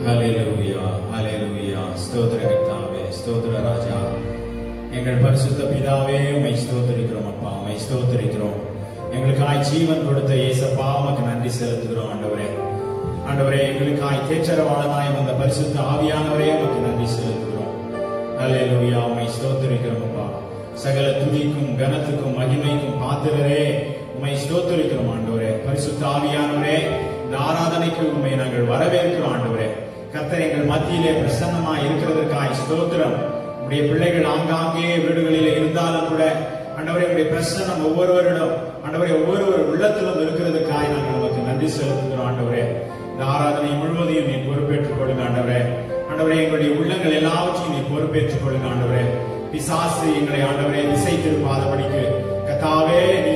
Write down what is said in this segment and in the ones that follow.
ஹல்லேலூயா ஹல்லேலூயா. ஸ்தோத்திர கர்த்தாவே, ஸ்தோத்திர ராஜா, எங்கள் பரிசுத்த பிதாவே, உம்மை ஸ்தோத்திரிக்கிறோம் அப்பா, உம்மை ஸ்தோத்திரிக்கிறோம். எங்களுக்காய் ஜீவன் கொடுத்த இயேசப்பா, உமக்கு நன்றி செலுத்துகிறோம் ஆண்டவரே. ஆண்டவரே, எங்களுக்காய் தேற்றரவாளனாய் வந்த பரிசுத்த ஆவியானவரே, உமக்கு நன்றி செலுத்துகிறோம். ஹல்லேலூயா, உம்மை ஸ்தோத்திரிக்கிறோம் அப்பா. சகல துதிக்கும் கனத்துக்கும் மகிமைக்கும் பாத்திரரே, உம்மை ஸ்தோத்திரிக்கிறோம் ஆண்டவரே. பரிசுத்த ஆவியானவரே, இந்த ஆராதனைக்கு உம்மை நாங்கள் வரவேற்கிறோம் ஆண்டவரே. கர்த்தர் எங்கள் மத்தியிலே பிரசன்னமாய் இருக்கிறதற்காய் ஸ்தோத்திரம். உடைய பிள்ளைகள் ஆங்காங்கே வீடுகளிலே இருந்தாலும் கூட ஆண்டவரே, உடைய பிரசன்னம் ஒவ்வொருவரிடம் ஆண்டவரே ஒவ்வொருவர் உள்ளத்திலும் இருக்கிறதுக்காய் நாங்கள் நமக்கு நன்றி செலுத்துகிறோம் ஆண்டவரே. இந்த ஆராதனை முழுவதையும் நீ பொறுப்பேற்றுக் கொள்ளுங்க ஆண்டவரே. ஆண்டவரே, எங்களுடைய உள்ளங்கள் எல்லாவற்றையும் நீ பொறுப்பேற்றுக் கொள்ளுங்க ஆண்டவரே. பிசாசு எங்களை ஆண்டவரே திசை திருப்பாதபடிக்கு கர்த்தாவே, நீ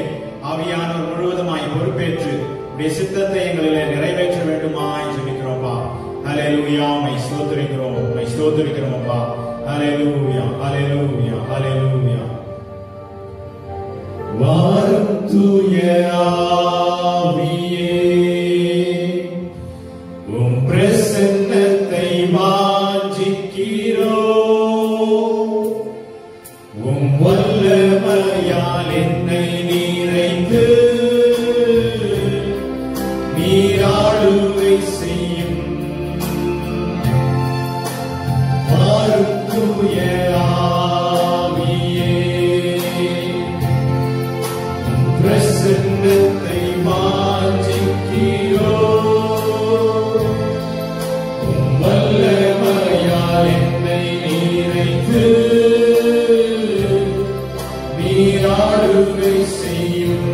ஆவியானவர் முழுவதுமாய் பொறுப்பேற்று உடைய சித்தத்தை எங்களிலே நிறைவேற்ற வேண்டுமாய் ஜெபிக்கிறோம்ப்பா. ஹல்லேலூயா, உம்மை ஸ்தோத்திரிக்கிறோம், உம்மை ஸ்தோத்திரிக்கிறோம் அப்பா. ஹல்லேலூயா ஹல்லேலூயா ஹல்லேலூயா. வாரும் தூய ஆவியே, உம் பிரசன்னத்தை வாஞ்சிக்கிறோம். உம் வல்லமையால் என்னை நிறைந்து நீராளுகை செய்யும். வாரும் தூய ஆவியே, பிரசன்னத்தை வாஞ்சிக்கிறோம். உம் வல்லமையால் என்னை நிறைந்து நீராளுகை செய்யும்.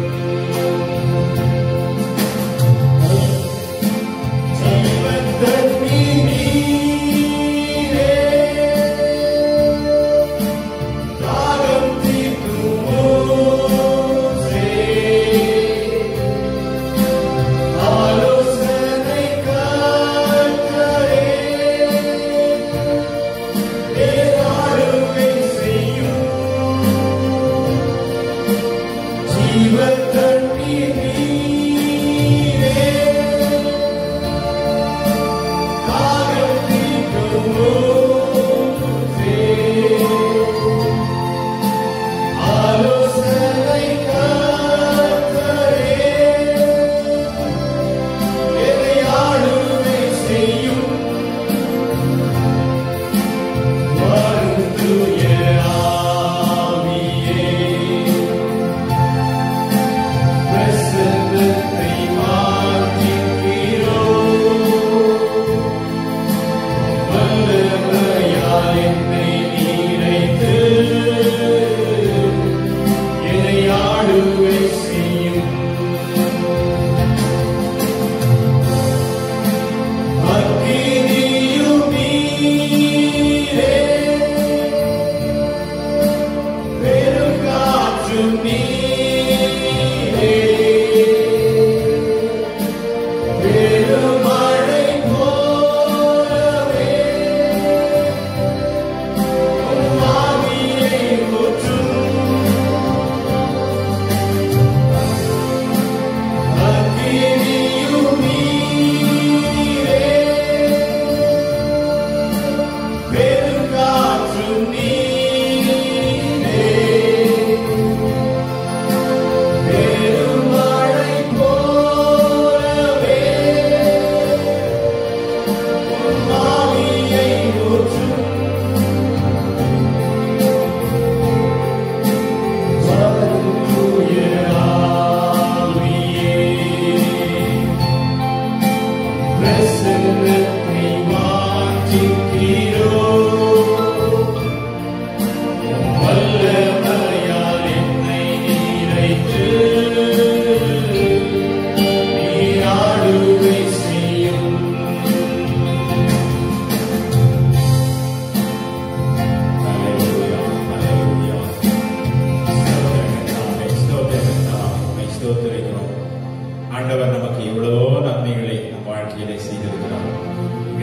ஆண்டவர் நமக்கு எவ்வளவோ நன்மைகளை நம் வாழ்க்கையிலே செய்திருக்கிறார்.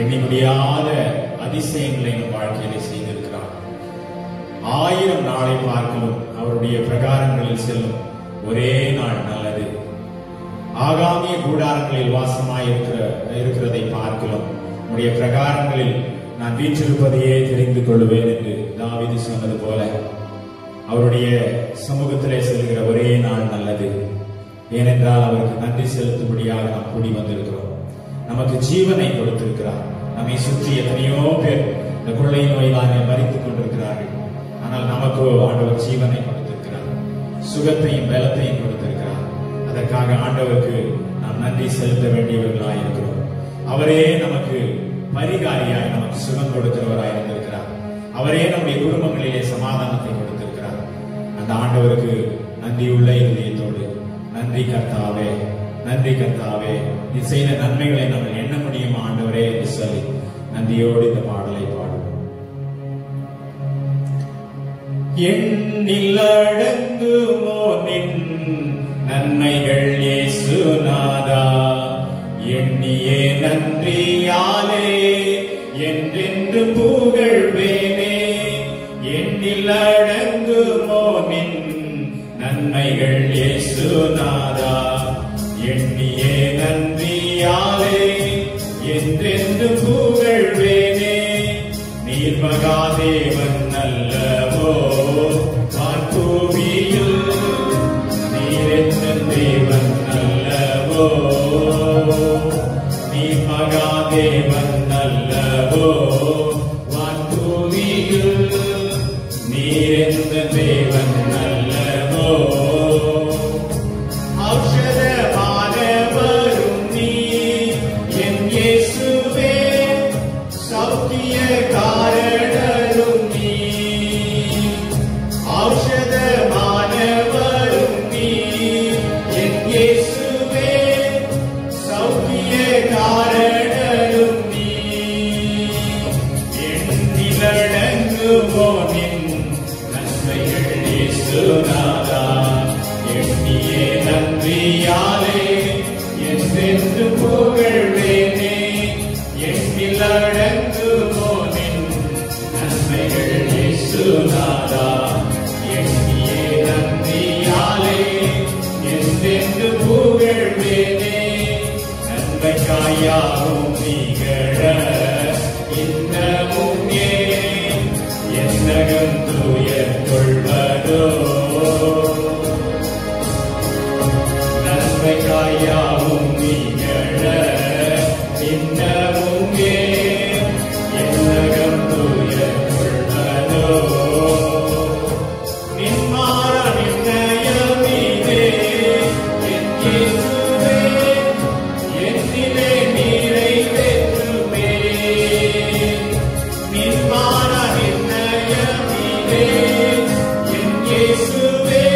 எண்ணி முடியாத அதிசயங்களை நம் வாழ்க்கையிலே செய்திருக்கிறார். 1000 நாளை பார்க்கலும் அவருடைய பிரகாரங்களில் செல்லும் ஒரே நாள் நல்லது. ஆகாமிய கூடாரங்களில் வாசமாய் இருக்கிறதை பார்க்கலாம் உடைய பிரகாரங்களில் நான் வீற்றிருப்பதையே தெரிந்து கொள்வேன் என்று தாவீது சொன்னது போல அவருடைய சமூகத்திலே செல்கிற ஒரே நாள் நல்லது. ஏனென்றால் அவருக்கு நன்றி செலுத்தும்படியாக நாம் கூடி வந்திருக்கிறோம். நமக்கு ஜீவனை கொடுத்திருக்கிறார். நம்மை சுற்றி எத்தனையோ பேர் இந்த கொள்ளை நோயிலாக மரித்துக் கொண்டிருக்கிறார்கள். ஆனால் நமக்கு ஆண்டவர் ஜீவனை கொடுத்திருக்கிறார், சுகத்தையும் பலத்தையும் கொடுத்திருக்கிறார். அதற்காக ஆண்டவருக்கு நாம் நன்றி செலுத்த வேண்டியவர்களாய் இருக்கிறோம். அவரே நமக்கு பரிகாரியாய் நமக்கு சுகம் கொடுக்கிறவராய் இருந்திருக்கிறார். அவரே நம்முடைய குடும்பங்களிலே சமாதானத்தை கொடுத்திருக்கிறார். அந்த ஆண்டவருக்கு நன்றியுள்ள இதயத்தோடு நன்றி கர்த்தாவே, நன்றி கர்த்தாவே, நீ செய்த நன்மைகளை நம்ம எண்ண முடியுமா ஆண்டவரே என்று சொல்லி நன்றியோடு இந்த பாடலை பாடுவோம். எண்ணில் அடங்குமோ நின் நன்மைகள் இயேசுநாதா, எண்ணியே நன்றியாலே என்றென்று புகழ்வேனே. எண்ணில் அடங்குமோ நின் நன்மைகள் இயேசுநாதா, எண்ணியே நன்றியாலே என்றென்று புகழ்வேனே. நீர் மகாதேவன் அல்லவோ வான்பூமியில், நீர் எந்த தேவன் அல்லவோ, நீர் மகாதேவன் அல்லவோ வான்பூமியில், நீர் எந்த தேவன் அல்லவோ. ஔஷதமானவரும் நீ என் இயேசுவே, சௌக்கிய காரணரும் நீ. ஔஷதமானவரும் நீ என் இயேசுவே, சௌக்கிய காரணரும் நீ. எண்ணிலடங்குமோ நின் நன்மைகள் இயேசுநாதா, எண்ணியே நன்றியாலே என்றென்று புகழ்வேனே. எண்ணில் அடங்குமோ நின் நன்மைகள் இயேசுநாதா, எண்ணியே நன்றியாலே என்றென்று புகழ்வேனே. நன்மைக்காயாவும் நிகழ இன்னமும் ஏன் என்னகம் துயர் கொள்வதோ. நன்மைக்காயாவும் நிகழ இன்னமும் ஏன் என்னகம் துயர் கொள்வதோ. நின்மாற நிர்ணயமிதே என் இயேசுவே, என்னிலே நிறைவேற்றுமே. நின்மாற நிர்ணயமிதே என் இயேசுவே,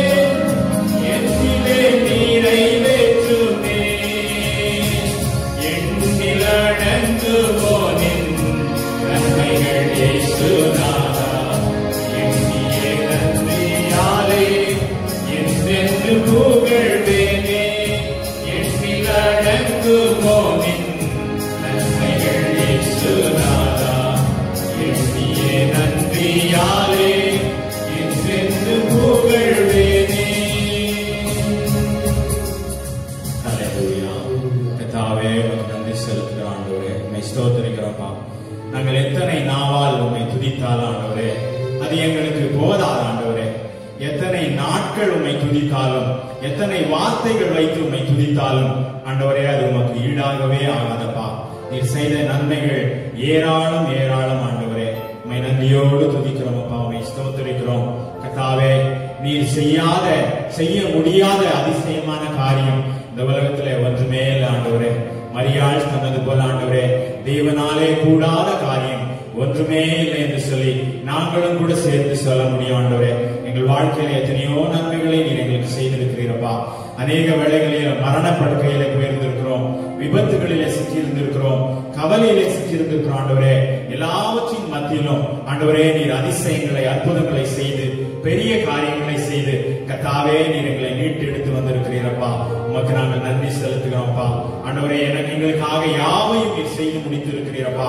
என்னிலே நிறைவேற்றுமே. எண்ணில் அடங்குமோ நின் நன்மைகள் இயேசுநாதா, எண்ணியே நன்றியாலே என்றென்று புகழ்வேனே. எண்ணில் அடங்குமோ நின் நன்மைகள் இயேசுநாதா, எண்ணியே நன்றியாலே என்றென்று புகழ்வேனே. ஹல்லேலூயா. கர்த்தாவே, உமக்கு நன்றி செலுத்துகிறோம் ஆண்டவரே. உம்மை ஸ்தோத்திரிக்கிறோம்ப்பா. நாங்கள் எத்தனை நாவால் உம்மை துதித்தாலும் ஆண்டவரே அது எங்களுக்கு போதாது ஆண்டவரே. எத்தனை நாட்கள் உம்மை துதித்தாலும், எத்தனை வார்த்தைகள் வைத்து உம்மை துதித்தாலும் ஆண்டவரே அது உமக்கு ஈடாகவே ஆகாதப்பா. நீர் செய்த நன்மைகள் ஏராளம் ஏராளம் ஆண்டவரே. உம்மை நன்றியோடு துதிக்கிறோம் அப்பா, உம்மை ஸ்தோத்திரிக்கிறோம். கர்த்தாவே, நீர் செய்ய முடியாத அதிசயமான காரியம் இந்த உலகத்திலே ஒன்றுமே இல்லை ஆண்டவரே. மரியாள் சொன்னது போல ஆண்டவரே, தேவனாலே கூடாத காரியம் ஒன்றுமே இல்லை என்று சொல்லி நாங்களும் கூட சேர்ந்து சொல்ல முடியும் ஆண்டவரே. எங்கள் வாழ்க்கையில எத்தனையோ நன்மைகளை நீர் எங்களுக்கு செய்திருக்கிறீரப்பா. அநேக வேளைகளில் மரணப்படுக்கையில போயிருந்திருக்கிறோம், விபத்துகளிலே சிக்கியிருந்திருக்கிறோம், கவலையிலே சிக்கியிருந்திருக்கிறோம் ஆண்டவரே. எல்லாவற்றின் மத்தியிலும் ஆண்டவரே நீர் அதிசயங்களை அற்புதங்களை செய்து பெரிய காரியங்களை செய்து கர்த்தாவே நீர் எங்களை மீட்டு எடுத்து வந்திருக்கிறீரப்பா. உமக்கு நாங்கள் நன்றி செலுத்துகிறோம்ப்பா ஆண்டவரே. எங்களுக்காக யாவையும் நீர் செய்து முடித்திருக்கிறீரப்பா.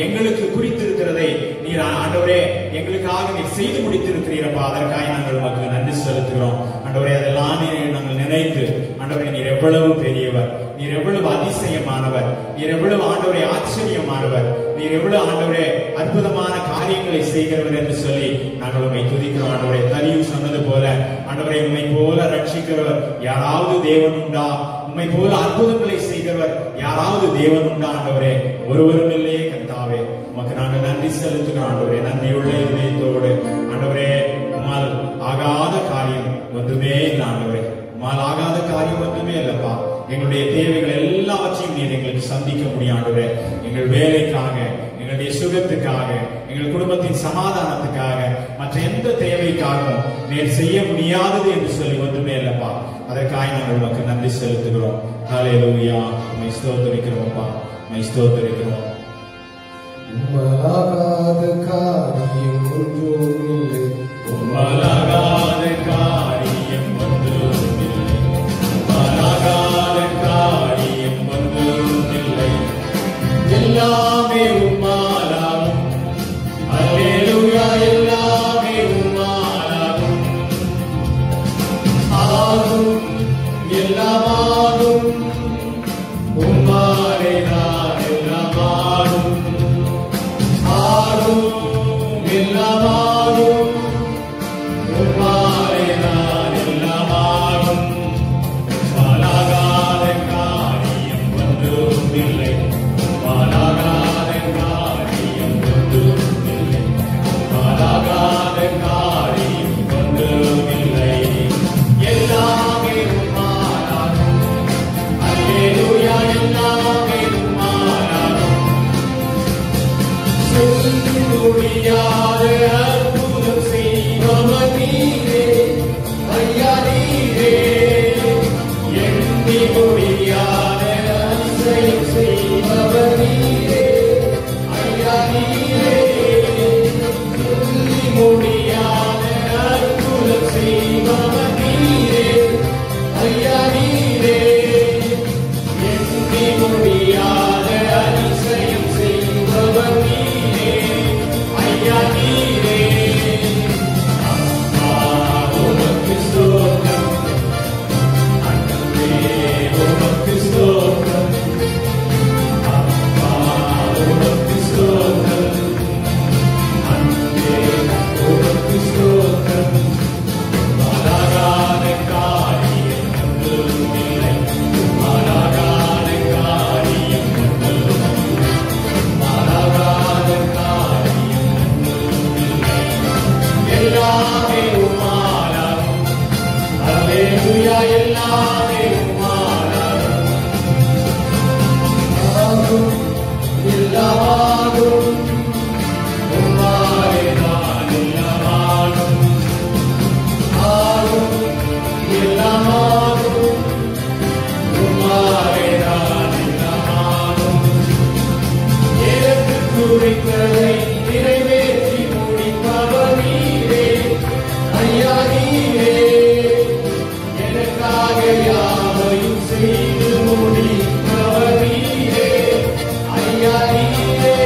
எங்களுக்கு குறித்திருக்கிறதை நீர் ஆண்டவரே எங்களுக்காக நீர் செய்து முடித்திருக்கிறீரப்பா. அதற்காக நாங்கள் உமக்கு நன்றி செலுத்துகிறோம். ஆண்டவரே அதெல்லாம் நாங்கள் நினைத்து ஆண்டவரே நீர் எவ்வளவு பெரியவர், நீர் எவ்வளவு அதிசயமானவர், நீர் எவ்வளவு ஆண்டவரே ஆச்சரியமானவர், நீர் எவ்வளவு ஆண்டவரே அற்புதமான காரியங்களை செய்கிறவர் என்று சொல்லி நாங்கள் உண்மை துதிக்கிறோம். ஆண்டவரே தனியும் சொன்னது போல ஆண்டவரே உண்மை போல ரட்சிக்கிறவர் யாராவது தேவன் உண்டா, உண்மை போல அற்புதங்களை செய்கிறவர் யாராவது தேவன் உண்டா ஆண்டவரே? ஒருவரும் இல்லையே கர்த்தாவே. உமக்கு நாங்கள் நன்றி செலுத்துகிறோம் ஆண்டவரே. நன்றியுள்ள இதயத்தோடு ஆண்டவரே உம்மால் ஆகாத காரியம் ஒன்றுமே இல்லை ஆண்டவரே. உம்மால் ஆகாத காரியம் ஒன்றுமே இல்லப்பா. எங்களுடைய தேவைகள் எல்லாவற்றையும் நீர் எங்களுக்கு சந்திக்க முடியும் ஆண்டவரே. எங்கள் வேலைக்காக, எங்களுடைய சுகத்துக்காக, எங்கள் குடும்பத்தின் சமாதானத்துக்காக, மற்ற எந்த தேவைக்காகவும் நீர் செய்ய முடியாதது என்று சொல்லி ஒன்றுமே இல்லப்பா. அதற்காக நாங்கள் உமக்கு நன்றி செலுத்துகிறோம். ஹல்லேலூயா. உம்மை ஸ்தோத்திரிக்கிறோம் அப்பா, உம்மை ஸ்தோத்திரிக்கிறோம். உம்மலாகாத காரியம் ஒன்றும் இல்லை, உம்மலாகாத காரியம் ஒன்றும் இல்லை, உம்மலாகாத காரியம் ஒன்றும் இல்லை. எல்லாமே உம்மாலாகும். அல்லேலூயா. எல்லாமே உம்மாலாகும். ஆகும், எல்லாமாகும். உம்மாலே தான் எல்லாமாகும். ஆகும், எல்லாமாகும். உம்மாலே தான் எல்லாமாகும். உம்மாலாகாத காரியம் ஒன்றும் இல்லை, உம்மாலாகாத காரியம் ஒன்றும் இல்லை, உம்மாலாகாத காரியம் ஒன்றும் இல்லை. எல்லாமே உம்மாலாகும். அல்லேலூயா. எல்லாமே உம்மாலாகும். சொல்ல முடியாத அற்புதம் செய்பவர் நீரே ஐயா, நீரே. எண்ணி முடியாத அதிசயம் செய்பவர் நீரே ஐயா, நீரே. சொல்லி முடியாத அற்புதம் செய்பவர் நீரே ஐயா, நீரே. எண்ணி முடியாத அதிசயம் செய்பவர் நீரே ஐயா, நீரே. அப்பா உமக்கு ஸ்தோத்திரம், அன்பே உமக்கு ஸ்தோத்திரம், அப்பா உமக்கு ஸ்தோத்திரம், அன்பே உமக்கு ஸ்தோத்திரம். உம்மாலாகாத காரியம் ஒன்றும் இல்லை, உம்மாலாகாத காரியம் ஒன்றும் இல்லை, உம்மாலாகாத காரியம் ஒன்றும் இல்லை. எல்லாமே உம்மாலாகும். அல்லேலூயா. எல்லாமே உம்மாலாகும். ஆகும், எல்லாமாகும். உம்மாலே தான் எல்லாமாகும். ஆகும், எல்லாமாகும். உம்மாலே தான் எல்லாமாகும். எனக்கு குறித்ததை நிறைவேற்றி முடிப்பவர் நீரே ஐயா, நீரே. எனக்காக யாவையும் செய்து முடிப்பவர் நீரே ஐயா, நீரே.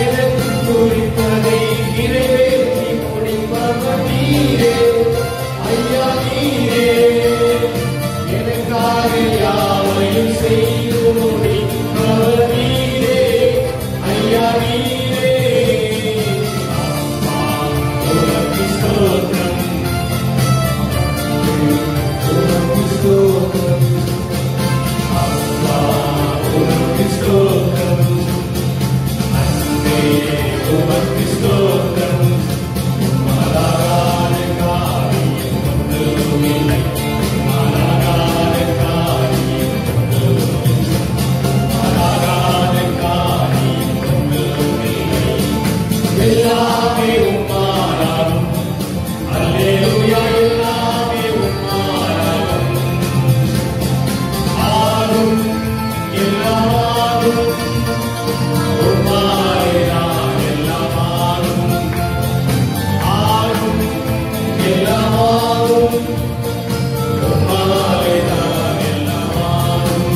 எனக்கு குறித்ததை நிறைவேற்றி முடிப்பவர் நீரே ஐயா, நீரே. எனக்காக யாவையும் செய்து முடிப்பவர் நீரே ஐயா, நீரே. அப்பா உமக்கு ஸ்தோத்திரம், உமக்கு ஸ்தோத்திரம், அப்பா உமக்கு ஸ்தோத்திரம், அன்பே உமக்கு ஸ்தோத்திரம். உம்மாலாகாத காரியம் ஒன்றும் இல்லை, உம்மாலாகாத காரியம் ஒன்றும் இல்லை, உம்மாலாகாத காரியம் ஒன்றும் இல்லை. எல்லாமே உம்மாலாகும். அல்லேலூயா. எல்லாமே உம்மாலாகும். ஆகும், எல்லாமாகும். உம்மாலே தான் எல்லாமாகும். ஆகும், எல்லாமாகும். உம்மாலே தான் எல்லாமாகும்.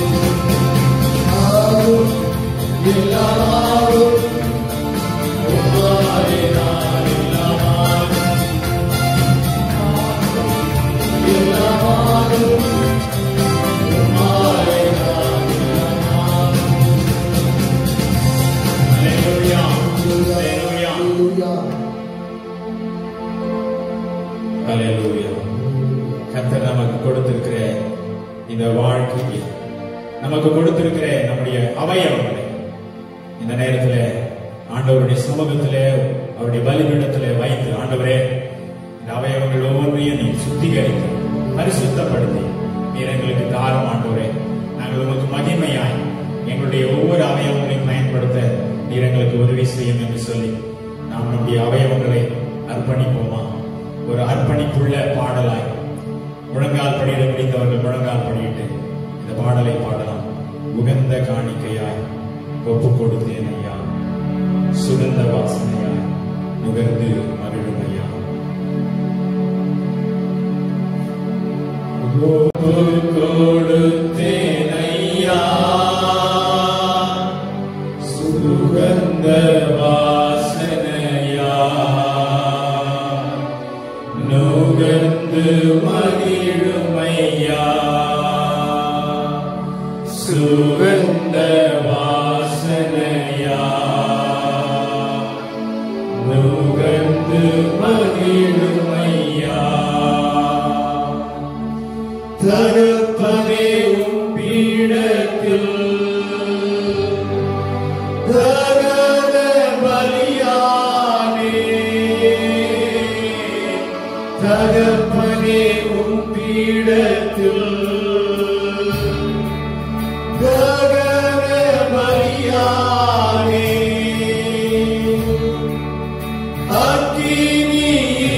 ஆகும், எல்லாமாகும். உம்மாலே தான் எல்லாமாகும். ஆகும், கர்த்தர் நமக்கு கொடுத்திருக்கிற இந்த வாழ்க்கைக்கு, நமக்கு கொடுத்திருக்கிற நம்முடைய அவயவங்களை இந்த நேரத்தில் ஆண்டவருடைய சமூகத்திலே, அவருடைய பலிபீடத்திலே வைத்து, ஆண்டவரே இந்த அவயவங்கள் ஒவ்வொன்றையும் நீ சுத்திகரித்து பரிசுத்தப்படுத்தி நீர் எங்களுக்கு தாரும் ஆண்டவரே. நாங்கள் உங்களுக்கு மகிமையாய் எங்களுடைய ஒவ்வொரு அவயவங்களையும் பயன்படுத்த நீர் எங்களுக்கு உதவி செய்யும் என்று சொல்லி நாம் நம்முடைய அவயவங்களை அர்ப்பணிப்போமா? ஒரு அர்ப்பணிப்புள்ள பாடலாய் முழங்கால் படியிட முடிந்தவர்கள் முழங்கால் படியிட்டு இந்த பாடலை பாடலாம். உகந்த காணிக்கையாய் ஒப்பு கொடுத்தேன் ஐயா, சுகந்த வாசனையாய் நுகர்ந்து மகிழும் ஐயா. ஒப்பு கொடுத்தேன் ஐயா, சுகந்த வாசனையா நுகர்ந்து மகிழும் ஐயா, சுகந்த வாசனையா நுகர்ந்து மகிழும் ஐயா. தருப்பதே உம் பீடத்தில் தகன பலியானே, தகப்பனே உம் பீடத்தில் தகன பலியானே. அக்கினி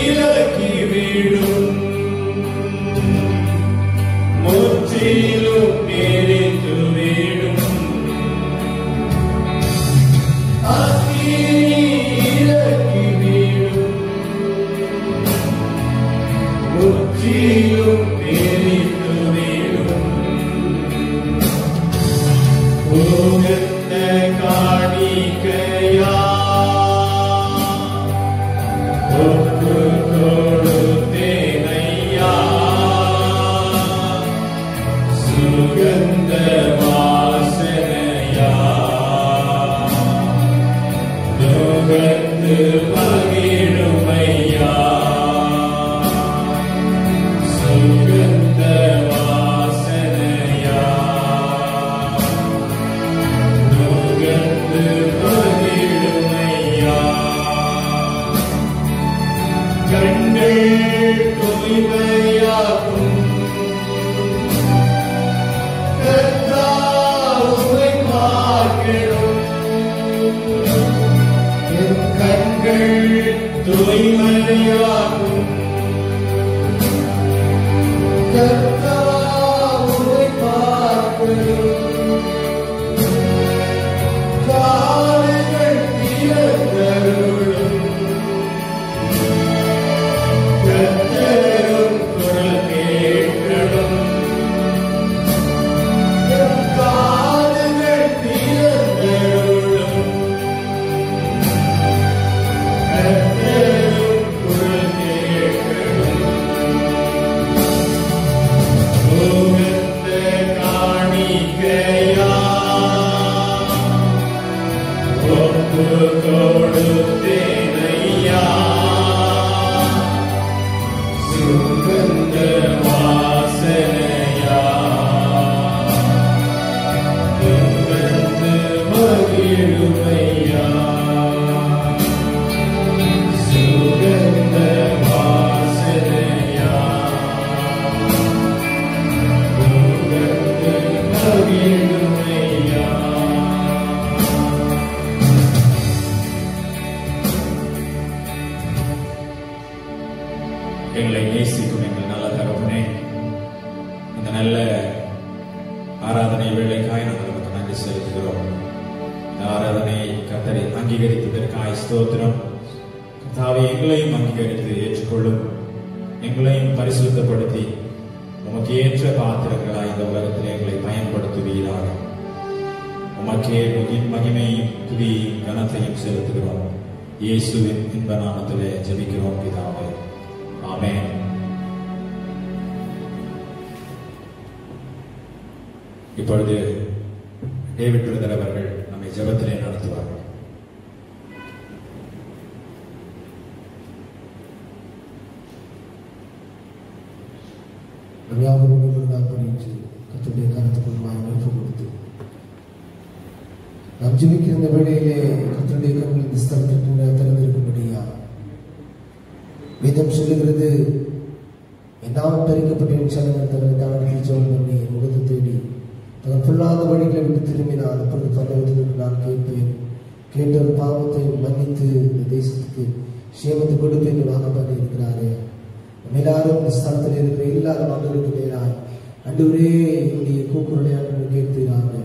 இறக்கி விடும், முற்றிலும் எரித்து விடும். அக்கினி இறக்கி விடும், முற்றிலும் எரித்து விடும். உகந்த காணிக்கையா ஒப்பு கொடுத்தேன் ஐயா, சுகந்த வாசனையா நுகர்ந்து மகிழும் ஐயா, சுகந்த வாசனையா நுகர்ந்து மகிழும் ஐயா. கண்கள் தூய்மையாகும் கர்த்தாவை பார்க்கிறோம், என் கண்கள் தூய்மையாகும் கர்த்தாவை பார்க்கிறோம். காதுகள் திறந்தருளும், கர்த்தரும் குரல் கேட்கணும். என் காதுகள் திறந்தருளும், கர்த்தரும் குரல் கேட்கணும். உகந்த காணிக்கையா ஒப்பு கொடுத்தேன் ஐயா, சுகந்த வாசனையா நுகர்ந்து மகிழும் ஐயா, சுகந்த வாசனையா நுகர்ந்து மகிழும் ஐயா. எங்களை நேசிக்கும் எங்கள் நல்ல தகப்பனே, இந்த நல்ல ஆராதனை வேளைக்காய் நாங்கள் நமக்கு நன்றி செலுத்துகிறோம். இந்த ஆராதனையை கர்த்தரை அங்கீகரித்ததற்காய் ஸ்தோத்திரம். கர்த்தாவே, எங்களையும் அங்கீகரித்து ஏற்றுக்கொள்ளும், எங்களையும் பரிசுத்தப்படுத்தி உமக்கு ஏற்ற பாத்திரங்களாய் இந்த உலகத்தில் எங்களை பயன்படுத்துவீராக. உமக்கே மகிமையும் துதியையும் கனத்தையும் செலுத்துகிறோம். இயேசுவின் இன்ப நாமத்திலே ஜெபிக்கிறோம் பிதாவே, ஆமென். இப்பொழுது டேவிட் பிரதர் அவர்கள் நம்மை ஜெபத்திலே நடத்துவார்கள். கர்த்தருடைய கருத்துக்குள் வாய்ப்பு கொடுத்து நாம் ஜெபிக்கிற இந்த வேளையிலே கர்த்தருடைய கண்கள் இந்த ஸ்தலத்திற்கு திறந்திருக்கும்படியா வேதம் சொல்லுகிறது, எல்லாம் பறிக்கப்பட்ட சனங்கள் தங்களை தாழ்த்தி ஜெபம் பண்ணி முகத்தை தேடி தங்கள் பொல்லாத வழிகளை விட்டு திரும்பினால் அப்பொழுது பரலோகத்திற்கு நான் கேட்பேன், கேட்ட ஒரு பாவத்தை மன்னித்து இந்த தேசத்துக்கு சேமத்தை கொடுப்பேன் வாங்க பண்ணி இருக்கிறாரே. எல்லாரும் இந்த ஸ்தலத்தில் இருக்கிற எல்லாரும் ஆண்டவருக்கு நேராய் ஆண்டவரே என்னுடைய கூக்குரலை ஆண்டவர் கேட்கிறாங்க.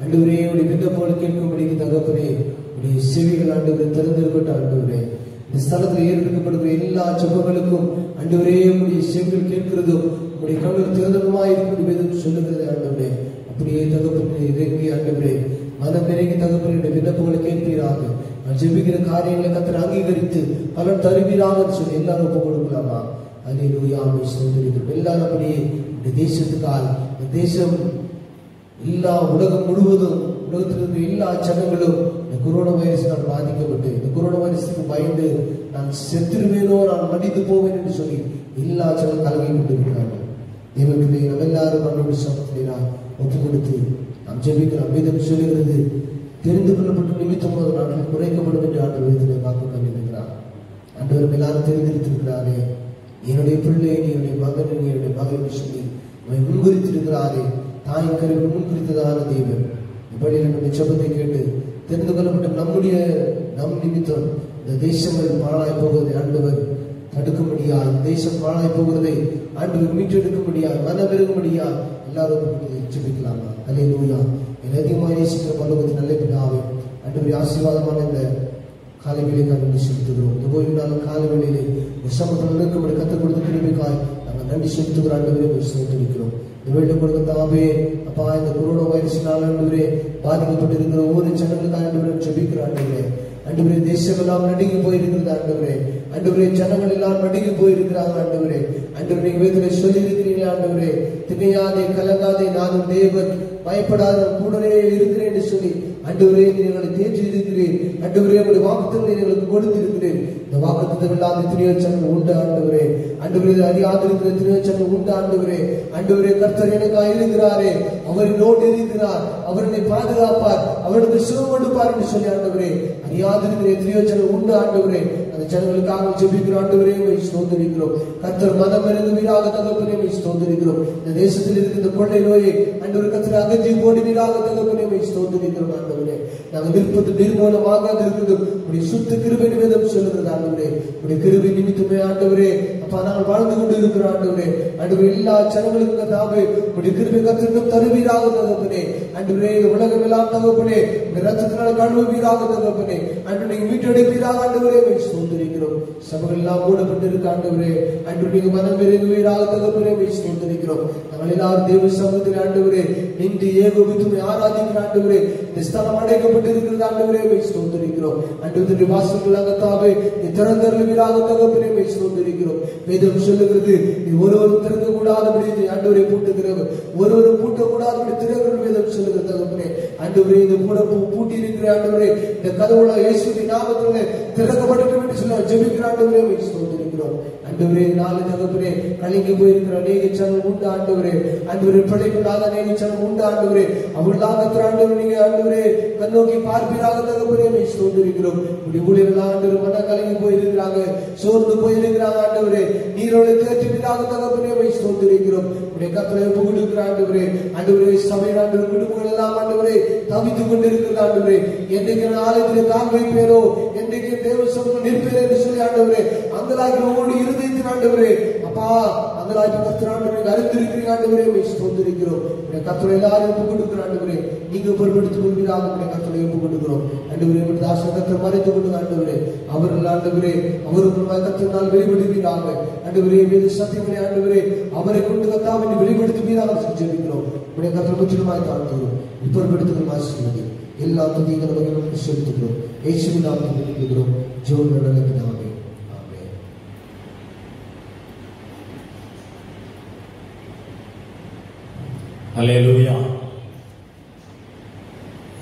ஆண்டவரே என்னுடைய விண்ணப்போடு கேட்கும்படி தகப்பனே உடைய செவிகள் ஆண்டவரை திறந்திருக்கட்டும். ஆண்டவரே இந்த ஸ்தலத்தில் ஏற்படுத்தப்படுகிற எல்லா ஜெபங்களுக்கும் ஆண்டவரே உடைய செவிகள் கேட்கிறதும் உடைய கண்கள் திறந்ததுமாய் இருக்கிறது சொல்லுகிறது. ஆண்டவரே அப்படியே தகப்பனை இறங்கி ஆண்டவரே மனம் இறங்கி தகப்பனுடைய விண்ணப்பங்களை கேட்பீராக. நான் ஜெபிக்கிற காரியங்களை கர்த்தர் அங்கீகரித்து பலன் தருவீராக சொல்லி எல்லாரும் ஒப்பு கொடுக்கலாமா? அல்லேலூயா. எல்லாரும் அப்படியே இந்த தேசத்துக்கால் இந்த தேசம் எல்லா உலகம் முழுவதும் உலகத்தில் இருக்கிற எல்லா ஜனங்களும் இந்த கொரோனா வைரஸினால் பாதிக்கப்பட்டு இந்த கொரோனா வைரஸுக்கு பயந்து நான் செத்துருவேனோ நான் மடிந்து போவேன் என்று சொல்லி எல்லா ஜனங்களும் கலங்கி கொண்டிருக்கிறார்கள். தேவனுக்கு நம்ம எல்லாரும் நம்முடைய சமத்திலே ஒப்பு கொடுத்து நாம் ஜெபிக்கிறோம். வேதம் சொல்லுகிறது, தெரிந்து கொள்ளப்பட்ட நிமித்தம் போது நாட்கள் குறைக்கப்படும் என்று ஆண்டவர் வாக்கு பண்ணியிருக்கிறார். ஆண்டவர் எல்லாரும் தெரிந்திருக்கிறாரே, என்னுடைய பிள்ளை என்னுடைய மகன் என்னுடைய மகன் என்று சொல்லி அவன் முன்குறித்திருக்கிறாரே. தாய் கருவில் முன்குறித்ததான தேவன் இப்படி நம்முடைய ஜெபத்தை கேட்டு தெரிந்து கொள்ளப்பட்ட நம் நிமித்தம் இந்த தேசங்கள் பாழாய் போவதை ஆண்டவர் தடுக்கும்படியா, இந்த தேசம் பாழாய் போகிறதை ஆண்டவர் மீட்டெடுக்கும்படியா, மனம் பெருகும்படியா எல்லாரும் ஜெபிக்கலாமா? அல்லேலூயா. அதிகமாக நேசிக்கிற பரலோகத்தின் நல்ல பிதாவே, ஆண்டவரே ஆசீர்வாதமான இந்த காலை வேளையை நன்றி செலுத்துகிறோம். இந்த ஓய்வு நாள் காலை வேளையிலே சமூகத்தில் இருக்கும்படி கற்றுக் கொடுத்த கிருபைக்காய் நாங்கள் நன்றி செலுத்துகிற ஆண்டவரே செலுத்திருக்கிறோம். இந்த வேலை கொடுக்க தாவே அப்பா, இந்த கொரோனா வைரஸினால் ஆண்டவரே பாதிக்கப்பட்டிருக்கிற ஒவ்வொரு ஜனங்களுக்காக ஆண்டவரே ஜெபிக்கிற ஆண்டவரே. ஆண்டவரே தேசம் எல்லாம் நடுங்கி போயிருக்கிறது ஆண்டவரே. ஆண்டவரே ஜனங்கள் எல்லாம் நடுங்கி போயிருக்கிறாங்க ஆண்டவரே. ஆண்டவரே நீங்க வேதனை சொல்லி இருக்கிறீங்களா ஆண்டவரே, திகையாதே கலங்காதே நானும் தேவன், பயப்படாத கூடவே இருக்கிறேன் என்று சொல்லி ஆண்டவரே எங்களை தேற்றி இருக்கிறேன். ஆண்டவரே உங்களுடைய வாக்குத்தங்களை எங்களுக்கு கொடுத்திருக்கிறேன். இந்த வாக்குத்தங்கள் இல்லாத எத்தனையோ ஜனங்கள் உண்டு ஆண்டவரே. ஆண்டவரே அறியாது இருக்கிற எத்தனையோ ஜனங்கள் உண்டு ஆண்டவரே. ஆண்டவரே கர்த்தர் எனக்காக இருக்கிறாரே, அவர் என்னோடு இருக்கிறார், அவர் என்னை பாதுகாப்பார், அவருக்கு சுகம் கொடுப்பார் என்று சொல்லி ஆண்டவரே அறியாது இருக்கிற எத்தனையோ ஜனங்கள் உண்டு ஆண்டவரே. அந்த ஜனங்களுக்காக ஜெபிக்கிறோம் ஆண்டவரே, ஸ்தோத்திரிக்கிறோம். கர்த்தர் மனம் இறங்குவீராக தகப்பனே, ஸ்தோத்திரிக்கிறோம். இந்த தேசத்தில் இருக்கிற கொள்ளை நோயை ஆண்டவர் கர்த்தர் அகற்றி போடுவீராக தகப்பனே, ஸ்தோத்திரிக்கிறோம் ஆண்டவரே. நாங்கள் விருப்பத்து நிர்மூலமாக இருக்கிறது உடைய சுத்த கிருபை நிமித்தம் சொல்லுகிறது ஆண்டவரே. உடைய கிருபை நிமித்தமே ஆண்டவரே அப்பா நாங்கள் வாழ்ந்து கொண்டு இருக்கிறோம் ஆண்டவரே. ஆண்டவரே எல்லா ஜனங்களுக்கும் கர்த்தாவே உடைய கிருபை கர்த்தருக்கு தருவீராக தகப்பனே. ஆண்டவரே இந்த உலகம் எல்லாம் தகப்பனே இந்த ரத்தத்தினால் கழுவுவீராக தகப்பனே. ஆண்டவரே நீங்க மீட்டெடுப்பீராக ஆண்டவரே, ஸ்தோத்திரிக்கிறோம். சபைகள் எல்லாம் மூடப்பட்டிருக்க ஆண்டவரே. ஆண்டவரே நீங்க மனம் இறங்குவீராக தகப்பனே, ஸ்தோத்திரிக்கிறோம். நாங்கள் எல்லாரும் தேவ சமூகத்தில் ஆண்டவரே நின்று ஏகோபித்து ஆராதிக்கிற ஆண்டவரே. இந்த ஸ்தலம் அடைக்கப்பட்டிருக்கிறது ஆண்டவரே, ஸ்தோத்திரிக்கிறோம். ஆண்டவருடைய வாசல்களாக தாவே திறந்தருளுவீராக தகப்பனே, ஸ்தோத்திரிக்கிறோம். வேதம் சொல்லுகிறது, நீ ஒருவரும் திறக்க கூடாதபடி ஆண்டவரை பூட்டுகிறவர், ஒருவரும் பூட்டக்கூடாதபடி திறக்கிற வேதம் சொல்லுகிறது தகப்பனே. ஆண்டவரே இந்த கூட பூட்டி இருக்கிற ஆண்டவரே இந்த கதவுல இயேசுவின் நாமத்திலே திறக்கப்படட்டும் என்று சொல்ல ஜெபிக்கிற ஆண்டவரே, ஸ்தோத்திரிக்கிறோம். ஆண்டவரே நாளை தகப்பனே கலங்கி போயிருக்கிற அநேக ஜனங்கள் உண்டு ஆண்டவரே. ஆண்டவரே பிழைப்பில்லாத அநேக ஜனங்கள் உண்டு ஆண்டவரே. அவர்களாக ஆண்டவர் நீங்க ஆண்டவரே கண்ணோக்கி பார்ப்பீராக தகப்பனே, ஸ்தோத்திரிக்கிறோம். உடைய ஊழியர்கள் ஆண்டவர் மன கலங்கி போயிருக்கிறாங்க, சோர்ந்து போயிருக்கிறாங்க ஆண்டவரே. நீரோடு தேற்றினாக தகப்பனே, ஸ்தோத்திரிக்கிறோம். உடைய கர்த்தரை ஒப்பு கொடுக்கிற ஆண்டவரே. ஆண்டவரே சபையின் ஆண்டவர் குடும்பங்கள் எல்லாம் ஆண்டவரே தவித்துக் கொண்டிருக்கிறது ஆண்டவரே. என்றைக்கு ஆலயத்திலே தாங்க வைப்பேனோ, என்றைக்கு தேவ சமூகம் நிற்பேன் என்று சொல்லி ஆண்டவரே அங்கலாய்க்கு ஒவ்வொரு இருதயத்தின் ஆண்டவரே அப்பா அங்கலாய்க்கு கர்த்தர் ஆண்டவரே அறிந்திருக்கிறீங்க ஆண்டவரே, ஸ்தோத்திரிக்கிறோம். உடைய கர்த்தரை எல்லாரும் ஒப்பு கொடுக்கிற ஆண்டவரே நீங்க பொறுப்படுத்திக் கொள்வீராக உடைய கர்த்தரை ஒப்பு கொடுக்கிறோம் ஆண்டவரே. தாசன் கர்த்தர் மறைத்துக் கொண்டு ஆண்டவரே அவர்கள் ஆண்டவரே அவருக்கு கர்த்தரினால் வெளிப்படுவீராக ஆண்டவரே. வேத சத்தியங்களை ஆண்டவரே அவரை கொண்டு கர்த்தாவை வெளிப்படுத்துவீராக ஜெபிக்கிறோம். உடைய கர்த்தர் முற்றிலுமாய் தாழ்த்துகிறோம். பொறுப்படுத்துகிறோம், ஆசீர்வதி எல்லா துதிகளும் செலுத்துகிறோம். இயேசுவின் நாமத்தில் வேண்டுகிறோம் ஜெபம் நல்ல பிதாவே, ஆமென். அல்லேலூயா.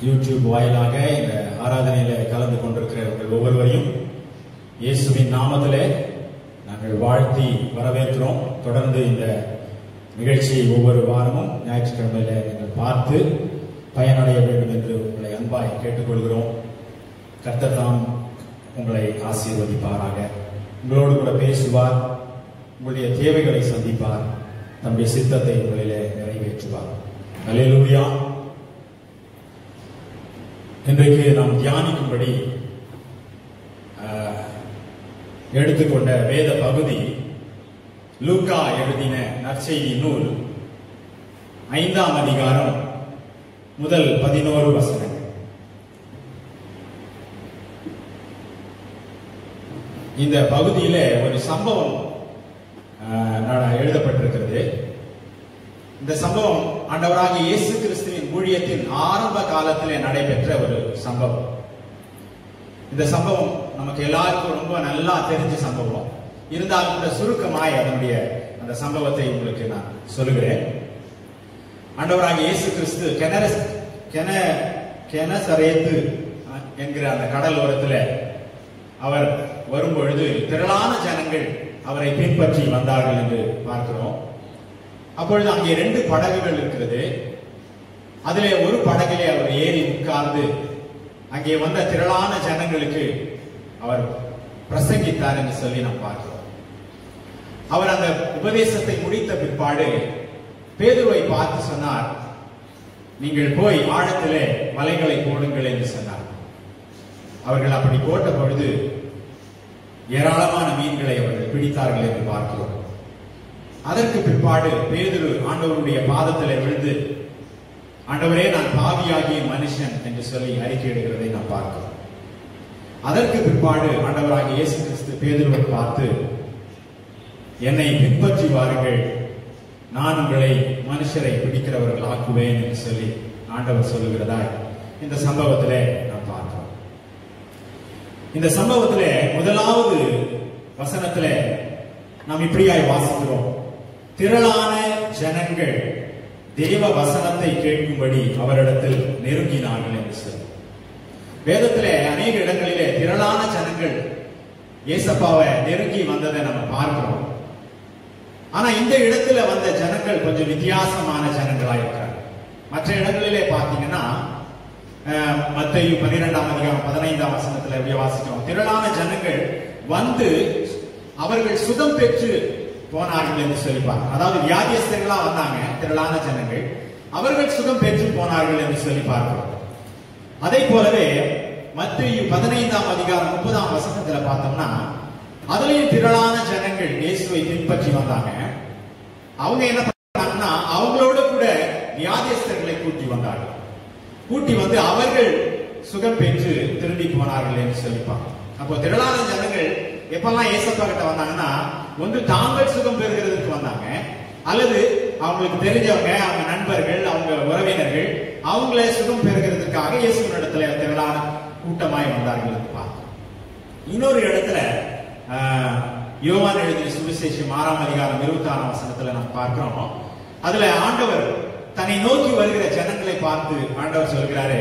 யூடியூப் வாயிலாக இந்த ஆராதனையில கலந்து கொண்டிருக்கிற உங்கள் ஒவ்வொருவரையும் இயேசுவின் நாமத்திலே நாங்கள் வாழ்த்தி வரவேற்கிறோம். தொடர்ந்து இந்த நிகழ்ச்சியை ஒவ்வொரு வாரமும் ஞாயிற்றுக்கிழமையில நீங்கள் பார்த்து பயனடைய வேண்டும் என்று உங்களை அன்பாய் கேட்டுக்கொள்கிறோம். கர்த்தர் தாம் உங்களை ஆசீர்வதிப்பாராக. உங்களோடு கூட பேசுவார், உங்களுடைய தேவைகளை சந்திப்பார், தம்முடைய சித்தத்தை உங்களிலே நிறைவேற்றுவார். அல்லேலூயா. இன்றைக்கு நாம் தியானிக்கும்படி எடுத்துக்கொண்ட வேத பகுதி லூக்கா எழுதின நற்செய்தி நூல் 5ஆம் அதிகாரம் முதல் 11 வசனங்கள். இந்த பகுதியில ஒரு சம்பவம் எழுதப்பட்டிருக்கிறது. இந்த சம்பவம் ஆண்டவராகிய இயேசு கிறிஸ்துவின் ஊழியத்தின் ஆரம்ப காலத்திலே நடைபெற்ற ஒரு சம்பவம். இந்த சம்பவம் நமக்கு எல்லாருக்கும் ரொம்ப நல்லா தெரிஞ்ச சம்பவம். இருந்தாலும் கூட சுருக்கமாய் அதனுடைய அந்த சம்பவத்தை உங்களுக்கு நான் சொல்லுகிறேன். ஆண்டவராகிய இயேசு கிறிஸ்து கெனசரேத்து என்கிற அந்த கடல் ஓரத்தில் அவர் வரும்பொழுது திரளான ஜனங்கள் அவரை பின்பற்றி வந்தார்கள் என்று பார்க்கிறோம். அப்பொழுது அங்கே 2 படகுகள் இருக்கிறது. அதிலே ஒரு படகிலே அவர் ஏறி உட்கார்ந்து அங்கே வந்த திரளான ஜனங்களுக்கு அவர் பிரசங்கித்தார் என்று சொல்லி நாம் பார்க்கிறோம். அவர் அந்த உபதேசத்தை முடித்த பிற்பாடு பேதுருவை பார்த்து சொன்னார், நீங்கள் போய் ஆழத்திலே வலைகளை போடுங்கள் என்று சொன்னார். அவர்கள் அப்படி போட்ட பொழுது ஏராளமான மீன்களை அவர்கள் பிடித்தார்கள் என்று பார்க்கிறோம். அதற்கு பிற்பாடு பேதுரு ஆண்டவருடைய பாதத்தில் விழுந்து, ஆண்டவரே, நான் பாவியாகிய மனுஷன் என்று சொல்லி அறிக்கையிடுகிறதை நாம் பார்க்கிறோம். அதற்கு பிற்பாடு ஆண்டவராகிய இயேசு கிறிஸ்து பேதுருவை பார்த்து, என்னை பின்பற்றி வாருங்கள், நான் உங்களை மனுஷரை பிடிக்கிறவர்கள் ஆக்குவேன் என்று சொல்லி ஆண்டவர் சொல்லுகிறதாய் இந்த சம்பவத்திலே நாம் பார்க்கிறோம். இந்த சம்பவத்திலே முதலாவது வசனத்திலே நாம் இப்படியாய் வாசிக்கிறோம், திரளான ஜனங்கள் தேவ வசனத்தை கேட்கும்படி அவரிடத்தில் நெருங்கினார்கள் என்று சொல்லி. வேதத்திலே அநேக இடங்களிலே திரளான ஜனங்கள் இயேசப்பாவை நெருங்கி வந்ததை நம்ம பார்க்கிறோம். ஆனா இந்த இடத்துல வந்த ஜனங்கள் கொஞ்சம் வித்தியாசமான ஜனங்களாக இருக்கிறாங்க. மற்ற இடங்களிலே பார்த்தீங்கன்னா மத்தேயு 12ஆம் அதிகாரம் 15ஆம் வசனத்துல எப்படி வாசிக்கிறோம், திரளான ஜனங்கள் வந்து அவர்கள் சுகம் பெற்று போனார்கள் என்று சொல்லிப்பாங்க. அதாவது வியாதியஸ்தர்களா வந்தாங்க திரளான ஜனங்கள், அவர்கள் சுகம் பெற்று போனார்கள் என்று சொல்லி பார்க்கிறோம். அதே போலவே மத்தேயு 15ஆம் அதிகாரம் 30ஆம் வசனத்துல பார்த்தோம்னா அதுலயும் திரளான ஜனங்கள் இயேசுவை பின்பற்றி வந்தாங்க. அவங்க என்ன பண்ணாங்கன்னா அவங்களோட கூட வியாதியஸ்தர்களை கூட்டி வந்தார்கள். கூட்டி வந்து அவர்கள் சுகம் பெற்று திரும்பி போனார்கள் என்று சொல்லிப்பாங்க. அப்போ திரளான ஜனங்கள் எப்பெல்லாம் ஏசப்பா கிட்ட வந்தாங்கன்னா ஒன்று தாங்கள் சுகம் பெறுகிறதுக்கு வந்தாங்க, அல்லது அவங்களுக்கு தெரிஞ்சவங்க, அவங்க நண்பர்கள், அவங்க உறவினர்கள் அவங்கள சுகம் பெறுகிறதுக்காக இயேசுவின் இடத்துல திரளான கூட்டமாய் வந்தார்கள் என்று பார்த்தோம். இன்னொரு இடத்துல யோவான் எழுதிய சுவிசேஷம் 6ஆம் அதிகாரம் 26ஆம் வசனத்துல நம்ம பார்க்கிறோம். அதுல ஆண்டவர் தன்னை நோக்கி வருகிற ஜனங்களை பார்த்து ஆண்டவர் சொல்கிறாரு,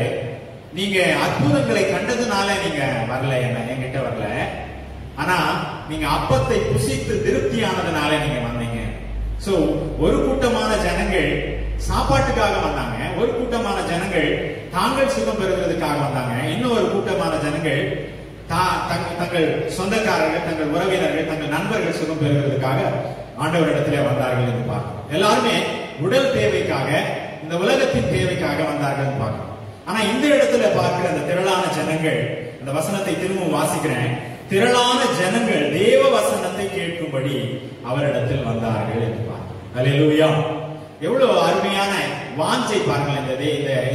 நீங்க அற்புதங்களை கண்டதுனால நீங்க வரல, என்கிட்ட வரல, ஆனா நீங்க அப்பத்தை புசித்து திருப்தியானதுனால நீங்க வந்தீங்க. சோ ஒரு கூட்டமான ஜனங்கள் சாப்பாட்டுக்காக வந்தாங்க, ஒரு கூட்டமான ஜனங்கள் தாங்கள் சுகம் பெறுவதற்காக வந்தாங்க, இன்னும் ஒரு கூட்டமான ஜனங்கள் தங்கள் சொந்தக்காரர்கள், தங்கள் உறவினர்கள், தங்கள் நண்பர்கள் சுகம் பெறுவதற்காக ஆண்டவரிடத்திலே வந்தார்கள் என்று பார்க்கிறோம். எல்லாருமே உடல் தேவைக்காக, இந்த உலகத்தின் தேவைக்காக வந்தார்கள் பார்க்கிறோம். ஆனா இந்த இடத்துல பார்க்கிற அந்த திரளான ஜனங்கள், அந்த வசனத்தை திரும்பவும் வாசிக்கிறேன், திரளான ஜனங்கள் தேவ வசனத்தை கேட்கும்படி அவரிடத்தில் வந்தார்கள் என்று பார்க்கிறோம். அல்லேலூயா. எவ்வளவு அருமையான வாஞ்சை பாருங்கள்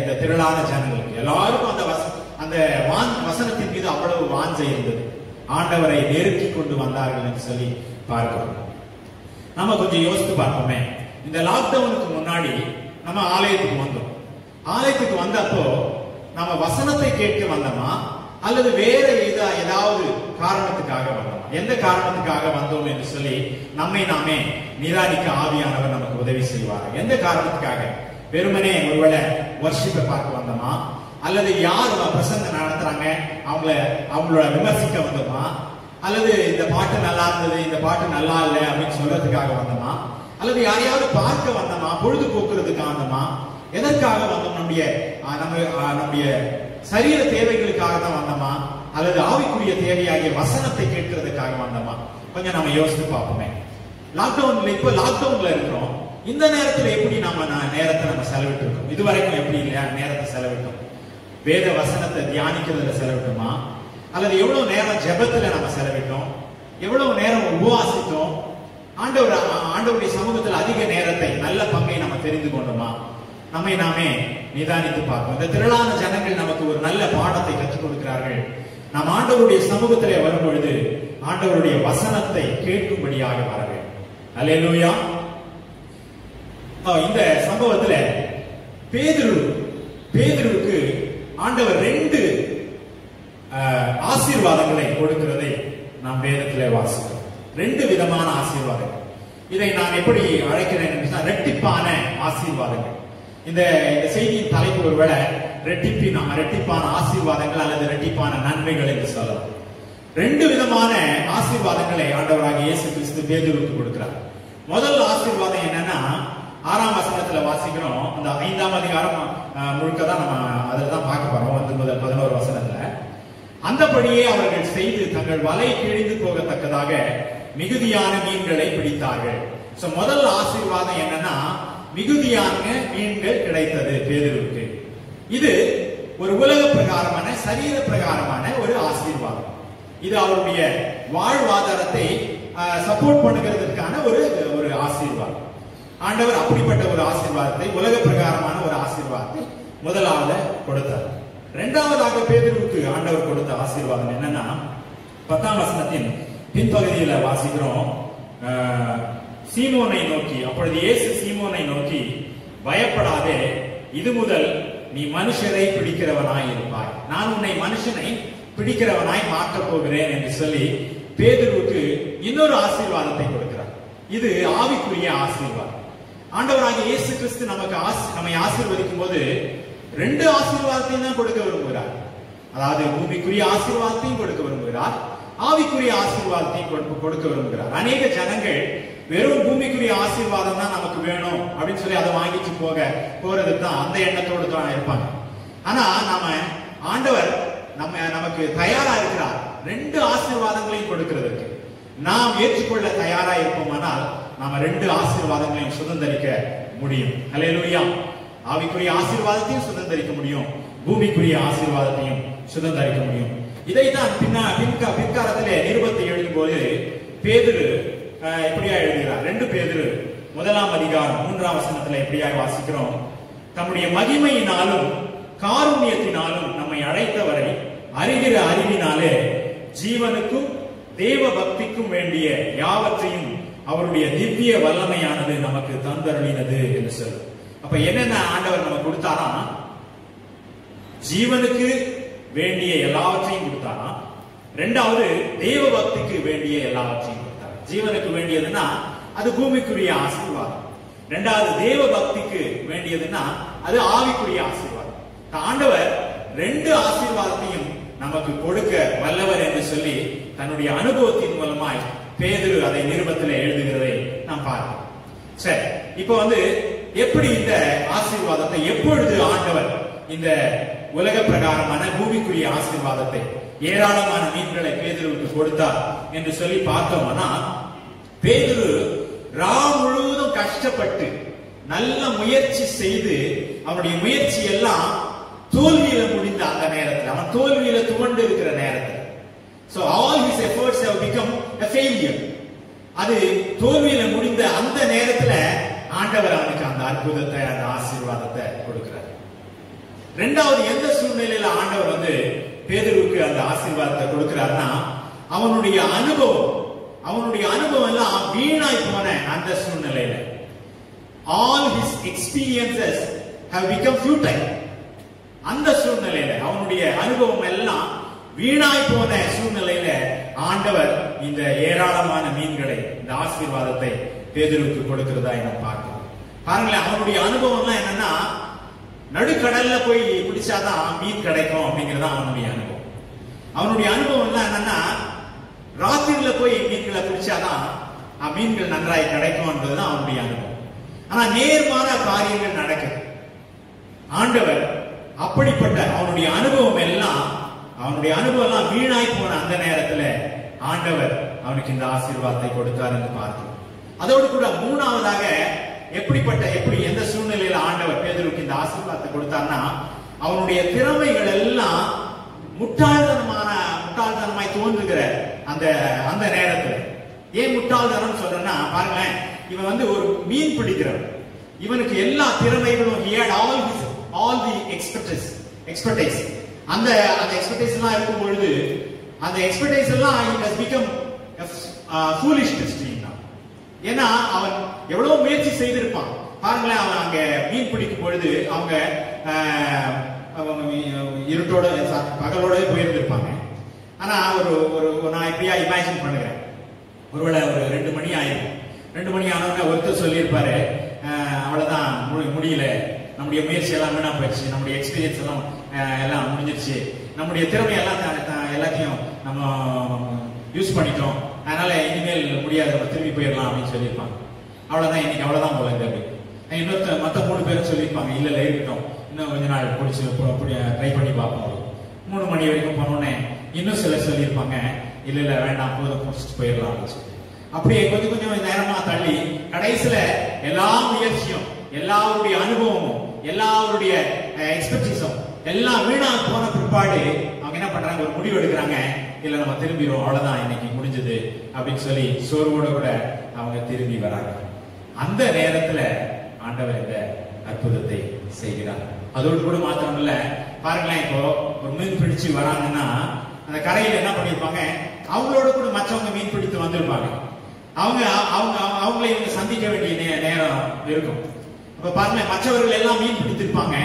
இந்த திரளான ஜனங்களுக்கு. எல்லாருக்கும் அந்த வசனத்தின் மீது அவ்வளவு வாஞ்சை இருந்தது. ஆண்டவரை நெருக்கி கொண்டு வந்தார்கள் என்று சொல்லி பார்க்கிறோம். நம்ம கொஞ்சம் யோசித்து பார்ப்போமே, இந்த லாக்டவுனுக்கு முன்னாடி நம்ம ஆலயத்துக்கு வந்தோம். ஆலயத்துக்கு வந்தப்போ நம்ம வசனத்தை கேட்க வந்தோமா, அல்லது வேற ஏதாவது காரணத்துக்காக வந்தோமா? எந்த காரணத்துக்காக வந்தோம் என்று சொல்லி நம்மை நாமே நிராகரிக்க ஆவியானவர் நமக்கு உதவி செய்வார். எந்த காரணத்துக்காக? வெறுமனே ஒருவேளை வர்ஷிப்பை பார்க்க வந்தோமா, அல்லது யார் பிரசங்கம் நடத்துறாங்க அவங்களோட விமர்சிக்க வந்தோமா, அல்லது இந்த பாட்டு நல்லா இருந்தது இந்த பாட்டு நல்லா இல்லை அப்படின்னு சொல்றதுக்காக வந்தோமா, அல்லது யாரையாவது பார்க்க வந்தோமா, பொழுதுபோக்குறதுக்காக வந்தோமா, எதற்காக வந்தோம்? நம்முடைய சரீர தேவைகளுக்காக தான் வந்தோமா, அல்லது ஆவிக்குரிய தேவையாகிய வசனத்தை கேட்கறதுக்காக வந்தோமா? கொஞ்சம் நம்ம யோசித்து பார்ப்போமே. லாக்டவுன்ல இருக்கிறோம். இந்த நேரத்துல எப்படி நம்ம நேரத்தை நம்ம செலவிட்டு இருக்கோம்? இதுவரைக்கும் எப்படி இல்லையா நேரத்தை செலவிட்டோம்? வேத வசனத்தை தியானிக்கிறதுல செலவிட்டோமா, அல்லது எவ்வளவு நேரம் ஜெபத்துல நம்ம செலவிட்டோம், எவ்வளவு நேரம் உபவாசித்தோம், ஆண்டவருடைய சமூகத்தில் அதிக நேரத்தை நல்ல பங்கை நம்ம தெரிந்து கொண்டோமா? நம்மை நாமே நிதானித்து பார்ப்போம். இந்த திரளான ஜனங்கள் நமக்கு ஒரு நல்ல பாடத்தை கற்றுக் கொடுக்கிறார்கள். நாம் ஆண்டவருடைய சமூகத்திலே வரும் பொழுது ஆண்டவருடைய வசனத்தை கேட்கும்படியாக வர வேண்டும். அல்லேலூயா. இந்த சம்பவத்துல பேதுருவுக்கு ஆண்டவர் 2 ஆசீர்வாதங்களை கொடுக்கிறதை நாம் வேதத்திலே வாசிக்கிறோம். 2 விதமான ஆசீர்வாதங்கள். இதை நான் எப்படி அழைக்கிறேன் என்று சொன்னால் ரெட்டிப்பான ஆசீர்வாதங்கள். இந்த செய்தியின் தலைப்பு ஒருவேளை ரெட்டிப்பான ஆசீர்வாதங்கள் அல்லது ரெட்டிப்பான நன்மைகள் என்று சொல்லலாம். 2 விதமான ஆசீர்வாதங்களை ஆண்டவராகிய இயேசு கிறிஸ்து பேதுருவுக்கு கொடுக்கிறார். முதல் ஆசீர்வாதம் என்னன்னா 6ஆம் வசனத்துல வாசிக்கிறோம். அந்த 5ஆம் அதிகாரம் முழுக்க தான் நம்ம அதில் தான் பார்க்க போறோம். 1 முதல் 11 வசனத்துல அந்தபடியே அவர்கள் செய்து தங்கள் வலை கிழிந்து போகத்தக்கதாக மிகுதியான மீன்களை பிடித்தார்கள். முதல் ஆசீர்வாதம் என்னன்னா மிகுதியான மீன்கள் கிடைத்தது பேதுருவுக்கு. இது ஒரு உலக பிரகாரமான சரீர பிரகாரமான ஒரு ஆசீர்வாதம். இது அவருடைய வாழ்வாதாரத்தை சப்போர்ட் பண்ணுகிறதுக்கான ஒரு ஆசீர்வாதம். ஆண்டவர் அப்படிப்பட்ட ஒரு ஆசீர்வாதத்தை, உலக பிரகாரமான ஒரு ஆசீர்வாதத்தை முதலாவது கொடுத்தார். 2ஆவதாக பேதுருவுக்கு ஆண்டவர் கொடுத்த ஆசீர்வாதம் என்னன்னா 10ஆம் வசனத்தின் பின்பகுதியில வாசிக்கிறோம். சீமோனை நோக்கி, அப்பொழுது இயேசு சீமோனை நோக்கி, பயப்படாதே, இது முதல் நீ மனுஷரை பிடிக்கிறவனாய் இருப்பாய், நான் உன்னை மனுஷனை பிடிக்கிறவனாய் மாற்றப் போகிறேன் என்று சொல்லி பேதுருவுக்கு இன்னொரு ஆசீர்வாதத்தை கொடுக்கிறார். இது ஆவிக்குரிய ஆசீர்வாதம். ஆண்டவராகிய இயேசு கிறிஸ்து நம்மை ஆசீர்வதிக்கும் போது 2 ஆசீர்வாதத்தையும் தான் கொடுக்க விரும்புகிறார். அதாவது பூமிக்குரிய ஆசீர்வாதத்தையும் கொடுக்க விரும்புகிறார், ஆவிக்குரிய ஆசீர்வாதத்தையும் கொடுக்க விரும்புகிறார். அநேக ஜனங்கள் வெறும் பூமிக்குரிய ஆசீர்வாதம் தான் நமக்கு வேணும் அப்படின்னு சொல்லி அதை வாங்கிட்டு போறது தான் அந்த எண்ணத்தோடு தான் இருப்பாங்க. ஆனா ஆண்டவர் நமக்கு தயாரா இருக்கிறார் 2 ஆசீர்வாதங்களையும் கொடுக்கிறதுக்கு. நாம் ஏற்றுக்கொள்ள தயாரா இருப்போமானால் நாம 2 ஆசீர்வாதங்களையும் சுதந்திரிக்க முடியும். அல்லேலூயா. ஆவிக்குரிய ஆசீர்வாதத்தையும் சுதந்திரிக்க முடியும், பூமிக்குரிய ஆசீர்வாதத்தையும் சுதந்திரிக்க முடியும். இதைத்தான் பிற்காலத்திலே நிருபத்தை எழுதும் போது பேதுரு எப்படியா எழுதுகிறார்? 2 பேதுரு 1ஆம் அதிகாரம் 3ஆம் வசனத்துல எப்படியா வாசிக்கிறோம்? தம்முடைய மகிமையினாலும் காருண்யத்தினாலும் நம்மை அழைத்தவரை அறிகிற அறிவினாலே ஜீவனுக்கும் தேவ பக்திக்கும் வேண்டிய யாவற்றையும் அவருடைய திவ்ய வல்லமையானது நமக்கு தந்தருளினது என்று சொல்லும். அப்ப என்னென்ன ஆண்டவர் நமக்கு கொடுத்தாராம்? ஜீவனுக்கு வேண்டிய எல்லாவற்றையும் கொடுத்தாராம். 2வது தேவ பக்திக்கு வேண்டிய எல்லாவற்றையும் கொடுத்தார். ஜீவனுக்கு வேண்டியதுன்னா அது பூமிக்குரிய ஆசீர்வாதம். 2வது தேவ பக்திக்கு வேண்டியதுன்னா அது ஆவிக்குரிய ஆசீர்வாதம். ஆண்டவர் 2 ஆசீர்வாதத்தையும் நமக்கு கொடுக்க வல்லவர் என்று சொல்லி தன்னுடைய அனுபவத்தின் மூலமாய் பேதுரு அதை நிருபத்தில் எழுதுகிறதை நாம் பார்க்கிறோம். சரி, இப்ப எப்படி இந்த ஆசீர்வாதத்தை எப்பொழுது ஆண்டவர் இந்த உலக பிரகாரமான பூமிக்குரிய ஆசீர்வாதத்தை ஏராளமான மீன்களை பேதுருவுக்கு கொடுத்தார் என்று சொல்லி பார்த்தோம்னா, பேதுரு முழுவதும் கஷ்டப்பட்டு நல்ல முயற்சி செய்து அவனுடைய முயற்சி எல்லாம் தோல்வியில முடிந்த அந்த நேரத்தில், அவன் தோல்வியில துவண்டு இருக்கிற நேரத்தில், so all his efforts have become a failure. அது தோல்வியில முடிந்த அந்த நேரத்துல ஆண்டவர் அவனுக்கு அந்த அற்புதத்தை, அந்த ஆசீர்வாதத்தை கொடுக்கிறார். 2வது எந்த சூழ்நிலையில ஆண்டவர் பேதுருவுக்கு அந்த ஆசீர்வாதத்தை கொடுக்கிறார்னா, அவனுடைய அனுபவம் எல்லாம் வீணாய் போன அந்த சூழ்நிலையில, all his experiences have become futile. அந்த சூழ்நிலையில அவனுடைய அனுபவம் எல்லாம் வீணாய் போன சூழ்நிலையில ஆண்டவர் இந்த ஏராளமான மீன்களை, இந்த ஆசீர்வாதத்தை பேதுருவுக்கு கொடுக்கிறதா என பார்க்கிறோம். பாருங்களேன், அவனுடைய அனுபவம் எல்லாம் என்னன்னா, நடுக்கடல்ல போய் பிடிச்சாதான் மீன் கிடைக்கும் அப்படிங்கறது அவனுடைய அனுபவம். அவனுடைய அனுபவம் எல்லாம் என்னன்னா, ராத்திரில போய் மீன்களை பிடிச்சாதான் மீன்கள் நன்றாய் கிடைக்கும்ன்றதுதான் அவனுடைய அனுபவம். ஆனா நேர்மாற காரியங்கள் நடக்குது. ஆண்டவர் அப்படிப்பட்ட அவனுடைய அனுபவம் எல்லாம் வீணாய் போன அந்த நேரத்துல ஆண்டவர் அவனுக்கு இந்த ஆசீர்வாதத்தை கொடுத்தார் என்று பார்க்கிறோம். அதோடு கூட மூணாவதாக எப்படி எந்த சூழ்நிலையில ஆண்டவர் பேதுருக்கு இந்த ஆசீர்வாதத்தை கொடுத்தார்னா, அவனுடைய திறமைகள் எல்லாம் முட்டாள்தனமாய் தோன்றுகிற அந்த நேரத்துல. ஏன் முட்டாள்தனம் சொல்றேன்னா, பாருங்களேன், இவன் வந்து ஒரு மீன் பிடிக்கிறவன். இவனுக்கு எல்லா திறமைகளும் he had all the expertise அந்த எக்ஸ்பர்டைஸ் எல்லாம் இருக்கும் பொழுது அந்த எக்ஸ்பர்டைஸ் எல்லாம் it has become foolishness to him. ஏன்னா அவன் எவ்வளவு முயற்சி செய்திருப்பான். பாருங்களேன், அவன் அங்க மீன் பிடிக்கும் பொழுது அவங்க இருட்டோட பகலோட போயிருந்திருப்பாங்க. ஆனா நான் இப்படியா இமேஜின் பண்ணுறேன், ஒருவேளை ஒரு 2 மணி ஆயிரும். 2 மணி ஆனவங்க ஒருத்தர் சொல்லியிருப்பாரு, அவ்வளவுதான் முடியல, நம்முடைய முயற்சி எல்லாம் வீணா போயிடுச்சு, நம்முடைய எக்ஸ்பீரியன்ஸ் எல்லாம் முடிஞ்சிருச்சு, நம்முடைய திறமை எல்லாத்தையும் நம்ம யூஸ் பண்ணிட்டோம், அதனால இனிமேல் முடியாது, நம்ம திரும்பி போயிடலாம் அப்படின்னு சொல்லியிருப்பாங்க. அவ்வளவுதான், இன்னைக்கு அவ்வளவுதான் போல இந்த மற்ற 3 பேரும் சொல்லியிருப்பாங்க, இல்ல இருக்கட்டும், இன்னும் கொஞ்ச நாள் பிடிச்சி ட்ரை பண்ணி பார்ப்போம். 3 மணி வரைக்கும் போனோடனே இன்னும் சிலர் சொல்லியிருப்பாங்க, இல்ல வேண்டாம், போதும், முடிச்சுட்டு போயிடலாம் அப்படின்னு சொல்லி. அப்படியே கொஞ்சம் நேரமா தள்ளி கடைசியில எல்லா முயற்சியும், எல்லாருடைய அனுபவமும், எல்லாருடைய எக்ஸ்பர்டீஸும் எல்லாம் வீணா போன பிற்பாடு அவங்க என்ன பண்றாங்க, ஒரு முடிவு எடுக்கிறாங்க, இல்ல நம்ம திரும்பிடுவோம், அவ்வளவுதான், இன்னைக்கு முடிஞ்சது அப்படின்னு சொல்லி சோர்வோட கூட அவங்க திரும்பி வராங்க. அந்த நேரத்துல ஆண்டவர் இந்த அற்புதத்தை செய்கிறார். அதோடு கூட மாத்திரம் இல்ல, பாருங்களேன், இப்போ ஒரு மீன் பிடிச்சு வராங்கன்னா அந்த கரையில என்ன பண்ணிருப்பாங்க, அவங்களோட கூட மற்றவங்க மீன் பிடித்து வந்திருப்பாங்க. அவங்களை இவங்க சந்திக்க வேண்டிய நேரம் இருக்கும். அப்ப பாருங்க, மற்றவர்கள் எல்லாம் மீன் பிடித்திருப்பாங்க,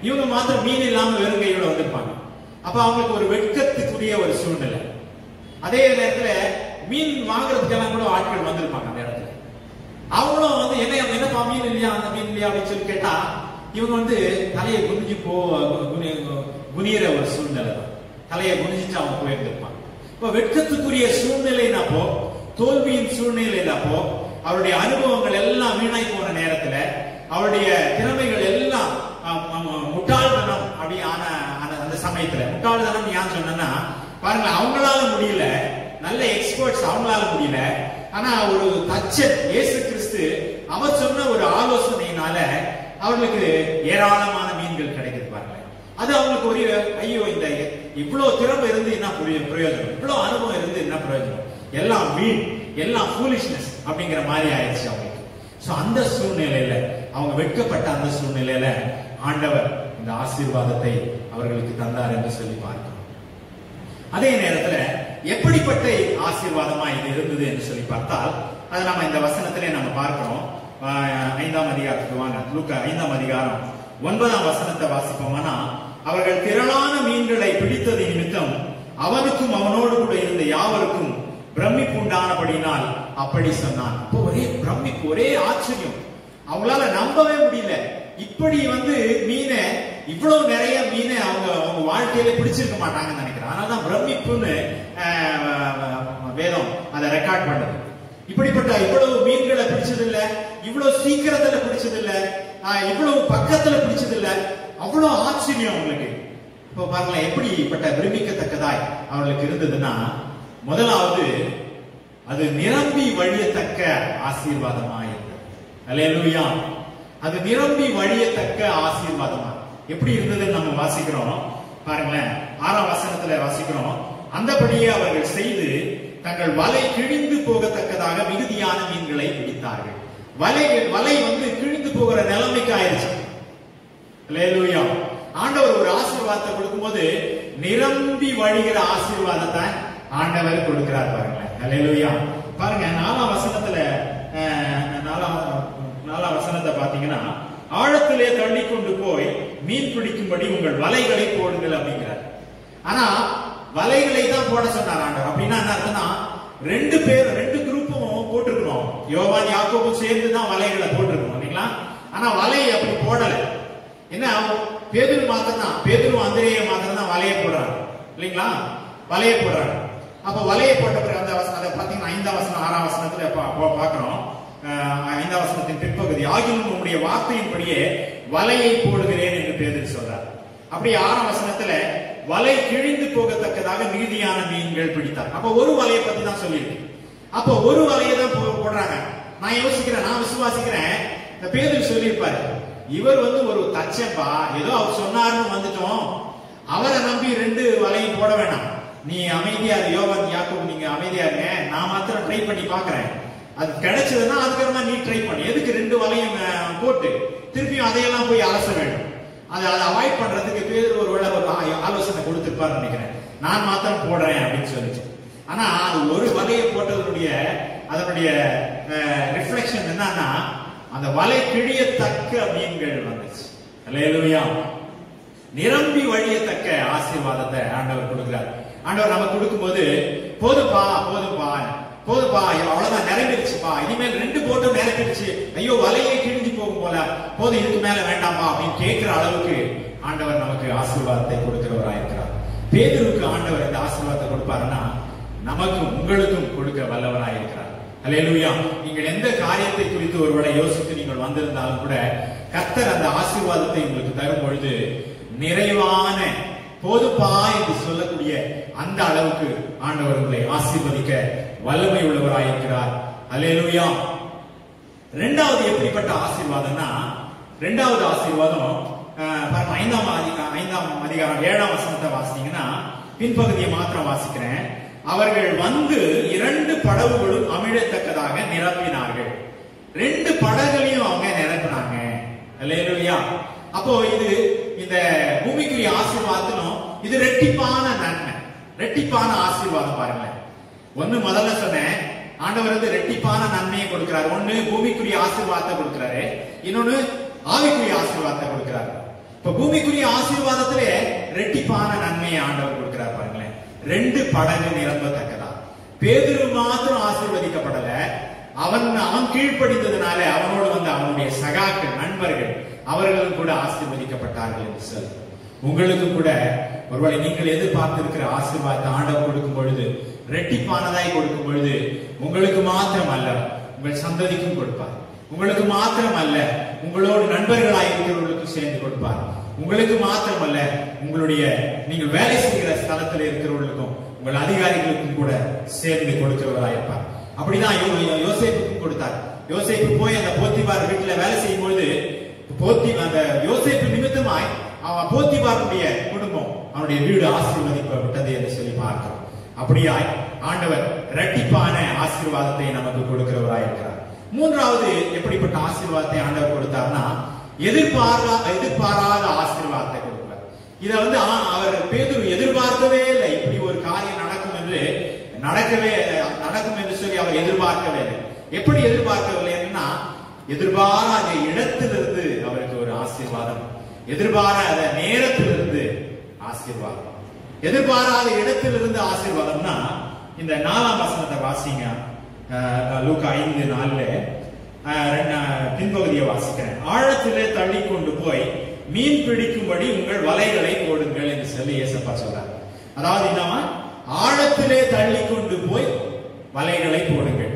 இவங்க மாத்திரம் மீன் இல்லாம வெறுங்கையோட வந்திருப்பாங்க. அப்ப அவங்களுக்கு ஒரு வெட்கத்துக்குரிய ஒரு சூழ்நிலை. அதே நேரத்துல மீன் வாங்குறதுக்கெல்லாம் கூட ஆட்கள் வந்திருப்பாங்க அந்த இடத்துல. அவங்களும் வந்து என்னப்பா மீன் இல்லையா, அந்த மீன் இல்லையா அப்படின்னு சொல்லி கேட்டா, இவங்க தலையை குனிஞ்சு குனியிற ஒரு சூழ்நிலை தான். தலையை குனிஞ்சிட்டு அவங்க போயிருந்திருப்பாங்க. இப்ப வெட்கத்துக்குரிய சூழ்நிலைனாப்போ, தோல்வியின் சூழ்நிலையிலப்போ, அவருடைய அனுபவங்கள் எல்லாம் வீணாய் போன நேரத்துல, அவருடைய திறமைகள் எல்லாம் முட்டாள்தனம் அப்படி ஆன அந்த சமயத்துல, முட்டாள்தனம் ஏன் சொன்னா, பாருங்க, அவங்களால முடியல, நல்ல எக்ஸ்பர்ட்ஸ் அவங்களால முடியல, ஆனா ஒரு தச்சன் இயேசு கிறிஸ்து அவர் சொன்ன ஒரு ஆலோசனையினால அவர்களுக்கு ஏராளமான மீன்கள் கிடைக்குது. பாருங்க, அது அவங்களுக்கு ஒரு ஐயோ, இந்த இவ்வளவு திறமை இருந்து என்ன பிரயோஜனம், இவ்வளவு அனுபவம் இருந்து என்ன பிரயோஜனம், எல்லாம் மீன், எல்லாம் ஃபூலிஷ்னஸ் அப்படிங்கிற மாதிரி ஆயிடுச்சு அவங்களுக்கு. சோ அந்த சூழ்நிலையில, அவங்க வெட்கப்பட்ட அந்த சூழ்நிலையில ஆண்டவர் இந்த ஆசீர்வாதத்தை அவர்களுக்கு தந்தார் என்று சொல்லி பார்க்கிறோம். அதே நேரத்துல எப்படிப்பட்ட ஆசீர்வாதமா இது இருந்தது என்று சொல்லி பார்த்தால், அதை நம்ம இந்த வசனத்திலே நம்ம பார்க்கிறோம். 5ஆம் அதிகாரத்துக்கு வாங்க, லூக்கா 5ஆம் அதிகாரம் 9ஆம் வசனத்தை வாசிப்போம்னா, அவர்கள் திரளான மீன்களை பிடித்தது நிமித்தம் அவனுக்கும் அவனோடு கூட இருந்த யாவருக்கும் பிரமிப்பு உண்டானபடினால் அப்படி சொன்னான். இப்போ ஒரே பிரமிப்பு, ஒரே ஆச்சரியம், அவங்களால நம்பவே முடியல. இப்படி மீனை, இவ்வளவு நிறைய மீனை அவங்க வாழ்க்கையில பிடிச்சிருக்க மாட்டாங்கன்னு நினைக்கிறேன். அதனாலதான் பிரமிப்புன்னு வேதம் அதை ரெக்கார்ட் பண்ணது. இப்படிப்பட்ட இவ்வளவு மீன்களை பிடிச்சது இல்ல, இவ்வளவு சீக்கிரத்துல பிடிச்சது இல்ல, இவ்வளவு பக்கத்துல பிடிச்சது இல்ல, அவ்வளவு ஆச்சரியம் அவங்களுக்கு. இப்போ பாருங்களேன், எப்படிப்பட்ட பிரமிக்கத்தக்கதாய் அவர்களுக்கு இருந்ததுன்னா, முதலாவது அது நிரம்பி வழியத்தக்க ஆசீர்வாதமா இருந்தது. அல்லேலூயா. அது நிரம்பி வழியத்தக்க ஆசீர்வாதமா எப்படி இருந்ததுன்னு நம்ம வாசிக்கிறோம். பாருங்களேன், 6ஆம் வசனத்துல வாசிக்கிறோம், அந்தபடியே அவர்கள் செய்து தங்கள் வலை கிழிந்து போகத்தக்கதாக மிகுதியான மீன்களை பிடித்தார்கள். வலை கிழிந்து போகிற நிலைமைக்கு ஆயிடுச்சு. அல்லேலூயா. ஆண்டவர் ஒரு ஆசீர்வாதத்தை கொடுக்கும்போது நிரம்பி வழிகிற ஆசீர்வாதத்தை ஆண்டவர் கொடுக்கிறார். பாருங்களேன், அல்லேலூயா. பாருங்க, 4ஆம் வசனத்துல 4ஆம் வசனத்தை பாத்தீங்கன்னா, ஆழத்திலே தள்ளி கொண்டு போய் மீன் பிடிக்கும்படி உங்கள் வலைகளை போடுங்கள் அப்படிங்கிறார். ஆனா வலைகளை தான் போட சொன்னார் ஆண்டவர். அப்படின்னா என்ன அர்த்தம்னா, 2 குரூப்பும் போட்டிருக்கணும். யோவான் யாக்கோபும் சேர்ந்து தான் வலைகளை போட்டிருக்கணும் இல்லைங்களா? ஆனா வலை அப்படி போடல. என்ன பேதுரு மாத்திரம், பேதுரு அந்திரேய மாத்திரம் தான் வலையை போடுறாங்க இல்லைங்களா? வலையை போடுறாங்க. அப்ப வலையை போட்ட பிறகு அந்த வசனம், அதை பாத்தீங்கன்னா 5ஆம் வசனம் 6ஆம் வசனத்துல பாக்குறோம். 5ஆம் வசனத்தின் பிற்பகுதி, ஆகிலும் உங்களுடைய வார்த்தையின்படியே வலையை போடுகிறேன் என்று பேதுரு சொல்றார். அப்படி 6ஆம் வசனத்துல வலை கிழிந்து போகத்தக்கதாக மீதியான மீன்கள் பிடித்தார். அப்ப ஒரு வலையை பத்தி தான் சொல்லியிருக்கு. அப்போ ஒரு வலையை தான் போடுறாங்க. நான் யோசிக்கிறேன், நான் விசுவாசிக்கிறேன், இந்த பேதுரு சொல்லியிருப்பாரு, இவர் ஒரு தச்சப்பா, ஏதோ அவர் சொன்னாருன்னு வந்துட்டோம், அவரை நம்பி 2 வலையும் போட வேணாம், நீ அமைதியா யோவான் யாக்கோபு நீங்க அமைதியா இருங்க, நான் மாத்திரம் ட்ரை பண்ணி பாக்குறேன், அது கிடைச்சதுன்னா அதுக்கப்புறமா நீ ட்ரை பண்ணி, எதுக்கு 2 வலையும் போட்டு திருப்பியும் அதையெல்லாம் போய் அலச வேண்டும். அதை அவாய்ட் பண்றதுக்கு பேர் ஒருவேளை ஒரு ஆலோசனை கொடுத்துருப்பாரு நினைக்கிறேன், நான் மாத்திரம் போடுறேன் அப்படின்னு சொல்லிச்சு. ஆனா அது ஒரு வலையை போட்டதனுடைய அதனுடைய ரிஃப்ளெக்ஷன் என்னன்னா, அந்த வலை கிழியத்தக்க மீன்கள் வந்துச்சு. அல்லேலூயா. நிரம்பி வழியத்தக்க ஆசீர்வாதத்தை ஆண்டவர் கொடுக்கிறார். ஆண்டவர் நமக்கு கொடுக்கும்போது போதுப்பா போதுப்பா போதுப்பா, அவ்வளவுதான், நிறைவேறிச்சுப்பா, இனிமேல் 2 போட்டும் நிறைவேறிச்சு, ஐயோ வலையே கிழிஞ்சு போகும் போல, போதும், இதுக்கு மேல வேண்டாமா அப்படின்னு கேட்கிற அளவுக்கு ஆண்டவர் நமக்கு ஆசீர்வாதத்தை கொடுக்கிறவராயிருக்கிறார். பேதுருக்கு ஆண்டவர் இந்த ஆசீர்வாதத்தை கொடுப்பாருன்னா நமக்கு உங்களுக்கும் கொடுக்க வல்லவராயிருக்கிறார். அல்லேலூயா. நீங்கள் எந்த காரியத்தை குறித்து ஒருவேளை யோசித்து நீங்கள் வந்திருந்தாலும் கூட கர்த்தர் அந்த ஆசீர்வாதத்தை உங்களுக்கு தரும் பொழுது நிறைவான போதுப்பா என்று சொல்லக்கூடிய அந்த அளவுக்கு ஆண்டவர் உங்களை ஆசீர்வதிக்க வல்லமை உள்ளவராயிருக்கிறார். அல்லேலூயா. 2வது எப்படிப்பட்ட ஆசீர்வாதம்னா, 2வது ஆசீர்வாதம் 5ஆம் அதிகாரம் 7ஆம் வசனத்தை வாசித்தீங்கன்னா, பின்பகுதியை மாத்திரம் வாசிக்கிறேன். அவர்கள் வந்து 2 படகுகளும் அமிழத்தக்கதாக நிரப்பினார்கள். 2 படகுகளையும் அவங்க நிரப்பினாங்க. அல்லேலூயா. அப்போ இது இந்த பூமிக்குரிய ஆசீர்வாதத்திலும் இது ரெட்டிப்பான நன்மை, ரெட்டிப்பான ஆசீர்வாதம். பாருங்களேன், ஒண்ணு முதல்ல சொன்னேன், ஆண்டவர் ரெட்டிப்பான நன்மையை கொடுக்கிறார். ஒண்ணு பூமிக்குரிய ஆசீர்வாதத்தை கொடுக்கிறாரு, இன்னொன்னு ஆவிக்குரிய ஆசீர்வாதத்தை கொடுக்கிறார். இப்ப பூமிக்குரிய ஆசீர்வாதத்திலே ரெட்டிப்பான நன்மையை ஆண்டவர் கொடுக்கிறார். பாருங்களேன், 2 படகு நிரம்பத்தக்கதா. பேதுரு மாத்திரம் ஆசீர்வதிக்கப்படல, அவன் கீழ்ப்படித்ததுனால அவனோடு வந்த அவனுடைய சகாக்கள், நண்பர்கள், அவர்களும் கூட ஆசீர்வதிக்கப்பட்டார்கள் என்று சொல்லி, உங்களுக்கு கூட ஒருவேளை நீங்கள் எதிர்பார்த்திருக்கிற ஆசீர்வாதத்தை ஆண்டவர் கொடுக்கும் பொழுது, ரெட்டிப்பானதாய் கொடுக்கும் பொழுது, உங்களுக்கு மாத்திரம் அல்ல உங்கள் சந்ததிக்கும் கொடுப்பார். உங்களுக்கு மாத்திரம் அல்ல உங்களோடு நண்பர்களாய் இருக்கிறவர்களுக்கும் சேர்ந்து கொடுப்பார். உங்களுக்கு மாத்திரம் அல்ல உங்களுடைய நீங்கள் வேலை செய்கிற ஸ்தலத்தில் இருக்கிறவர்களுக்கும் உங்கள் அதிகாரிகளுக்கும் கூட சேர்ந்து கொடுக்கிறவராயிருப்பார். அப்படிதான் யோசேப்புக்கும் கொடுத்தார். யோசேப்பு போய் அந்த போத்திபார் வீட்டுல வேலை செய்யும் பொழுது அந்த யோசேப்பு நிமித்தமாய் அவன் போத்திபாருடைய குடும்பம், அவனுடைய வீடு ஆசீர்வதிக்கப்பட்டது என்று சொல்லி பார்க்கிறோம். அப்படியாய் ஆண்டவர் இரட்டிப்பான ஆசீர்வாதத்தை நமக்கு கொடுக்கிறவராயிருக்கிறார். 3வது எப்படிப்பட்ட ஆசீர்வாதத்தை ஆண்டவர் கொடுத்தார்னா, எதிர்பாராத ஆசீர்வாதத்தை கொடுக்கிறார். இத அவர் பேதுரு எதிர்பார்க்கவே இல்லை. இப்படி ஒரு காரியம் நடக்கும் என்று சொல்லி அவர் எதிர்பார்க்கவே இல்லை. எப்படி எதிர்பார்க்கவில்லை என்னன்னா, எதிர்பாராத இடத்திலிருந்து அவருக்கு ஒரு ஆசீர்வாதம், எதிர்பாராத நேரத்திலிருந்து ஆசீர்வாதம். எதிர்பாராத இடத்திலிருந்து ஆசீர்வாதம்னா, இந்த 4ஆம் வசனத்தை வாசிங்க. லூக்கா 5:4 பின்பகுதியை வாசிக்கிறேன். ஆழத்திலே தள்ளி கொண்டு போய் மீன் பிடிக்கும்படி உங்கள் வலைகளை போடுங்கள் என்று சொல்லி ஏசப்பா சொல்றார். அதாவது என்னவா, ஆழத்திலே தள்ளி கொண்டு போய் வலைகளை போடுங்கள்,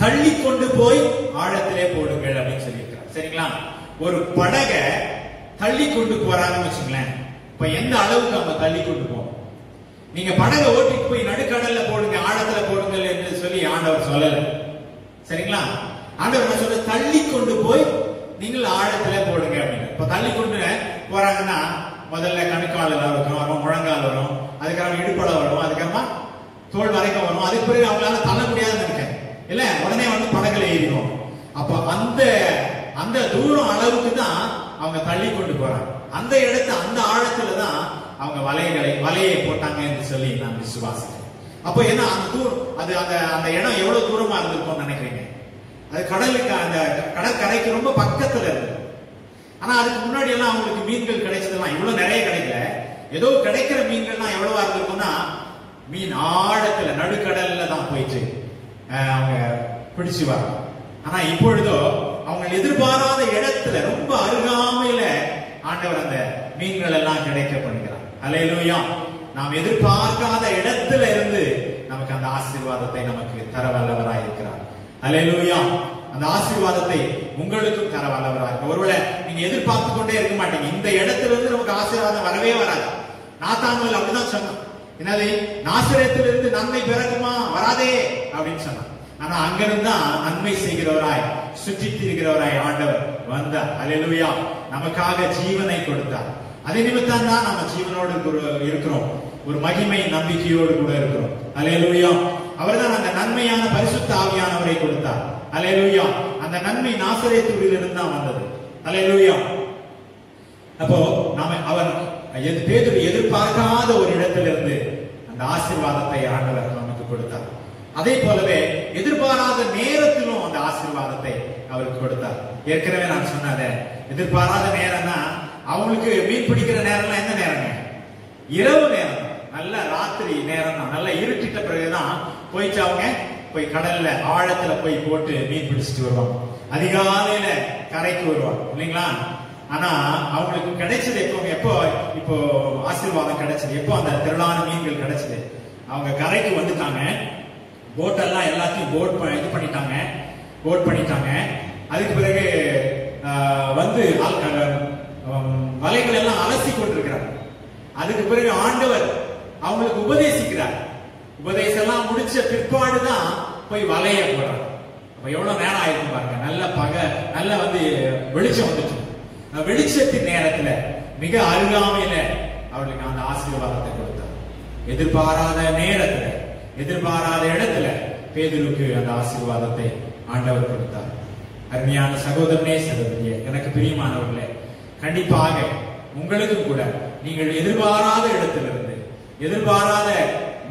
தள்ளி கொண்டு போய் ஆழத்திலே போடுங்கள் அப்படின்னு சொல்லியிருக்கிறார். சரிங்களா? ஒரு படகை தள்ளி கொண்டு போறாங்கன்னு வச்சுங்களேன், இப்ப எந்த அளவுக்கு அவங்க தள்ளி கொண்டு போகும்? நீங்க படகை ஓட்டிட்டு போய் நடுக்கடல்ல போடுங்க, ஆழத்துல போடுங்கள் என்று சொல்லி ஆண்டவர் சொல்லல. சரிங்களா? ஆண்டவர் சொல்ல தள்ளி கொண்டு போய் நீங்கள் ஆழத்துல போடுங்க அப்படின்னு. இப்ப தள்ளி கொண்டு போறாங்கன்னா முதல்ல கணுக்கால் வரும், முழங்கால் வரும், அதுக்கப்புறம் இடுப்பட வரும், அதுக்கப்புறமா தோல் வரைக்கும் வரும். அதுக்கு பிறகு அவங்களால தள்ள முடியாதுன்னு நினைக்கிறேன் இல்ல, உடனே படகுல ஏறிடும். அப்ப அந்த தூரம் அளவுக்கு தான் அவங்க தள்ளி கொண்டு போறாங்க. அந்த இடத்து அந்த ஆழத்துல தான் அவங்க வலையை போட்டாங்க என்று சொல்லி நான் விசுவாசிக்கிறேன். அப்போ என்ன அந்த தூரம், அந்த இடம் எவ்வளவு தூரமா இருந்திருக்கும்னு நினைக்கிறீங்க? அது கடலுக்கு, அந்த கடற்கரைக்கு ரொம்ப பக்கத்துல இருக்கு. ஆனா அதுக்கு முன்னாடி எல்லாம் அவங்களுக்கு மீன்கள் கிடைச்சதெல்லாம் இவ்வளவு நிறைய கிடைக்கல. ஏதோ கிடைக்கிற மீன்கள்லாம் எவ்வளவா இருந்திருக்கும்னா, மீன் ஆழத்துல நடுக்கடல்ல தான் போயிட்டு அவங்க பிடிச்சு வராங்க. ஆனா இப்பொழுதோ அவங்க எதிர்பாராத இடத்துல ரொம்ப அருகாமையில ஆண்டவர் அந்த மீன்கள் எல்லாம் கிடைக்க பண்ணுகிறார். அல்லேலூயா. நாம் எதிர்பார்க்காத இடத்துல இருந்து நமக்கு அந்த ஆசீர்வாதத்தை நமக்கு தர வல்லவராய் இருக்கிறார். அல்லேலூயா. அந்த ஆசீர்வாதத்தை உங்களுக்கும் தர வல்லவராய் இருக்கிறார். ஒருவேளை நீங்க எதிர்பார்த்து கொண்டே இருக்க மாட்டீங்க, இந்த இடத்துல இருந்து நமக்கு ஆசீர்வாதம் வரவே வராது. நாத்தான்கள் அப்படிதான் சொன்னான். என்னது, நாசரேத்திலிருந்து நன்மை பிறக்குமா? வராதே அப்படின்னு சொன்னான். ஆனா அங்கிருந்தா நன்மை செய்கிறவராய் சுற்றி திரிகிறவராய் ஆண்டவர் வந்தார். அல்லேலூயா. நமக்காக ஜீவனை கொடுத்தார். அதே நிமித்தம் தான் நம்ம ஜீவனோடு இருக்கிறோம், ஒரு மகிமை நம்பிக்கையோடு கூட இருக்கிறோம். அல்லேலூயா. அவர்தான் அந்த நன்மையான பரிசுத்த ஆவியானவரை கொடுத்தார். அல்லேலூயா. அந்த நன்மை நாசரேத்திலிருந்து தான் வந்தது. அல்லேலூயா. அப்போ நாம அவர் பேதுரு எதிர்பார்க்காத ஒரு இடத்திலிருந்து அந்த ஆசீர்வாதத்தை ஆண்டவர் நமக்கு கொடுத்தார். அதே போலவே எதிர்பாராத நேரத்திலும் அந்த ஆசீர்வாதத்தை அவருக்கு கொடுத்தார். ஏற்கனவே நான் சொன்னத, எதிர்பாராத நேரம்னா அவங்களுக்கு மீன் பிடிக்கிற நேரம்லாம் எந்த நேரங்க? இரவு நேரம், நல்ல ராத்திரி நேரம் தான். நல்லா இருட்டிட்ட பிறகுதான் போயிட்டு அவங்க போய் கடல்ல ஆழத்துல போய் போட்டு மீன் பிடிச்சிட்டு வருவாங்க. அதிகாலையில கரைக்கு வருவாங்க இல்லைங்களா? ஆனா அவங்களுக்கு கிடைச்சது எப்போ இப்போ ஆசீர்வாதம் கிடைச்சது எப்போ? அந்த திரளான மீன்கள் கிடைச்சது. அவங்க கரைக்கு வந்துட்டாங்க, போட்டெல்லாம் எல்லாத்தையும் போட் பண்ணிட்டாங்க. அதுக்கு பிறகு வந்து வலைகள் எல்லாம் அலசி கொண்டிருக்கிறார். அதுக்கு பிறகு ஆண்டவர் அவங்களுக்கு உபதேசிக்கிறார். உபதேசம் எல்லாம் முடிச்ச பிற்பாடுதான் போய் வலைய போடுறார். அப்ப எவ்வளவு நேரம் ஆயிருக்கு பாருங்க. நல்ல வந்து வெளிச்சம் வந்துச்சு. வெளிச்சத்தின் நேரத்துல மிக அருகாமையில அவர்களுக்கு அந்த ஆசீர்வாதத்தை கொடுத்தார். எதிர்பாராத நேரத்துல, எதிர்பாராத இடத்துல பேதுருக்கு அந்த ஆசீர்வாதத்தை ஆண்டவர் கொடுத்தார். அருமையான சகோதரனே, சகோதரியே, எனக்கு பிரியமானவர்களே, கண்டிப்பாக உங்களுக்கும் கூட நீங்கள் எதிர்பாராத இடத்திலிருந்து, எதிர்பாராத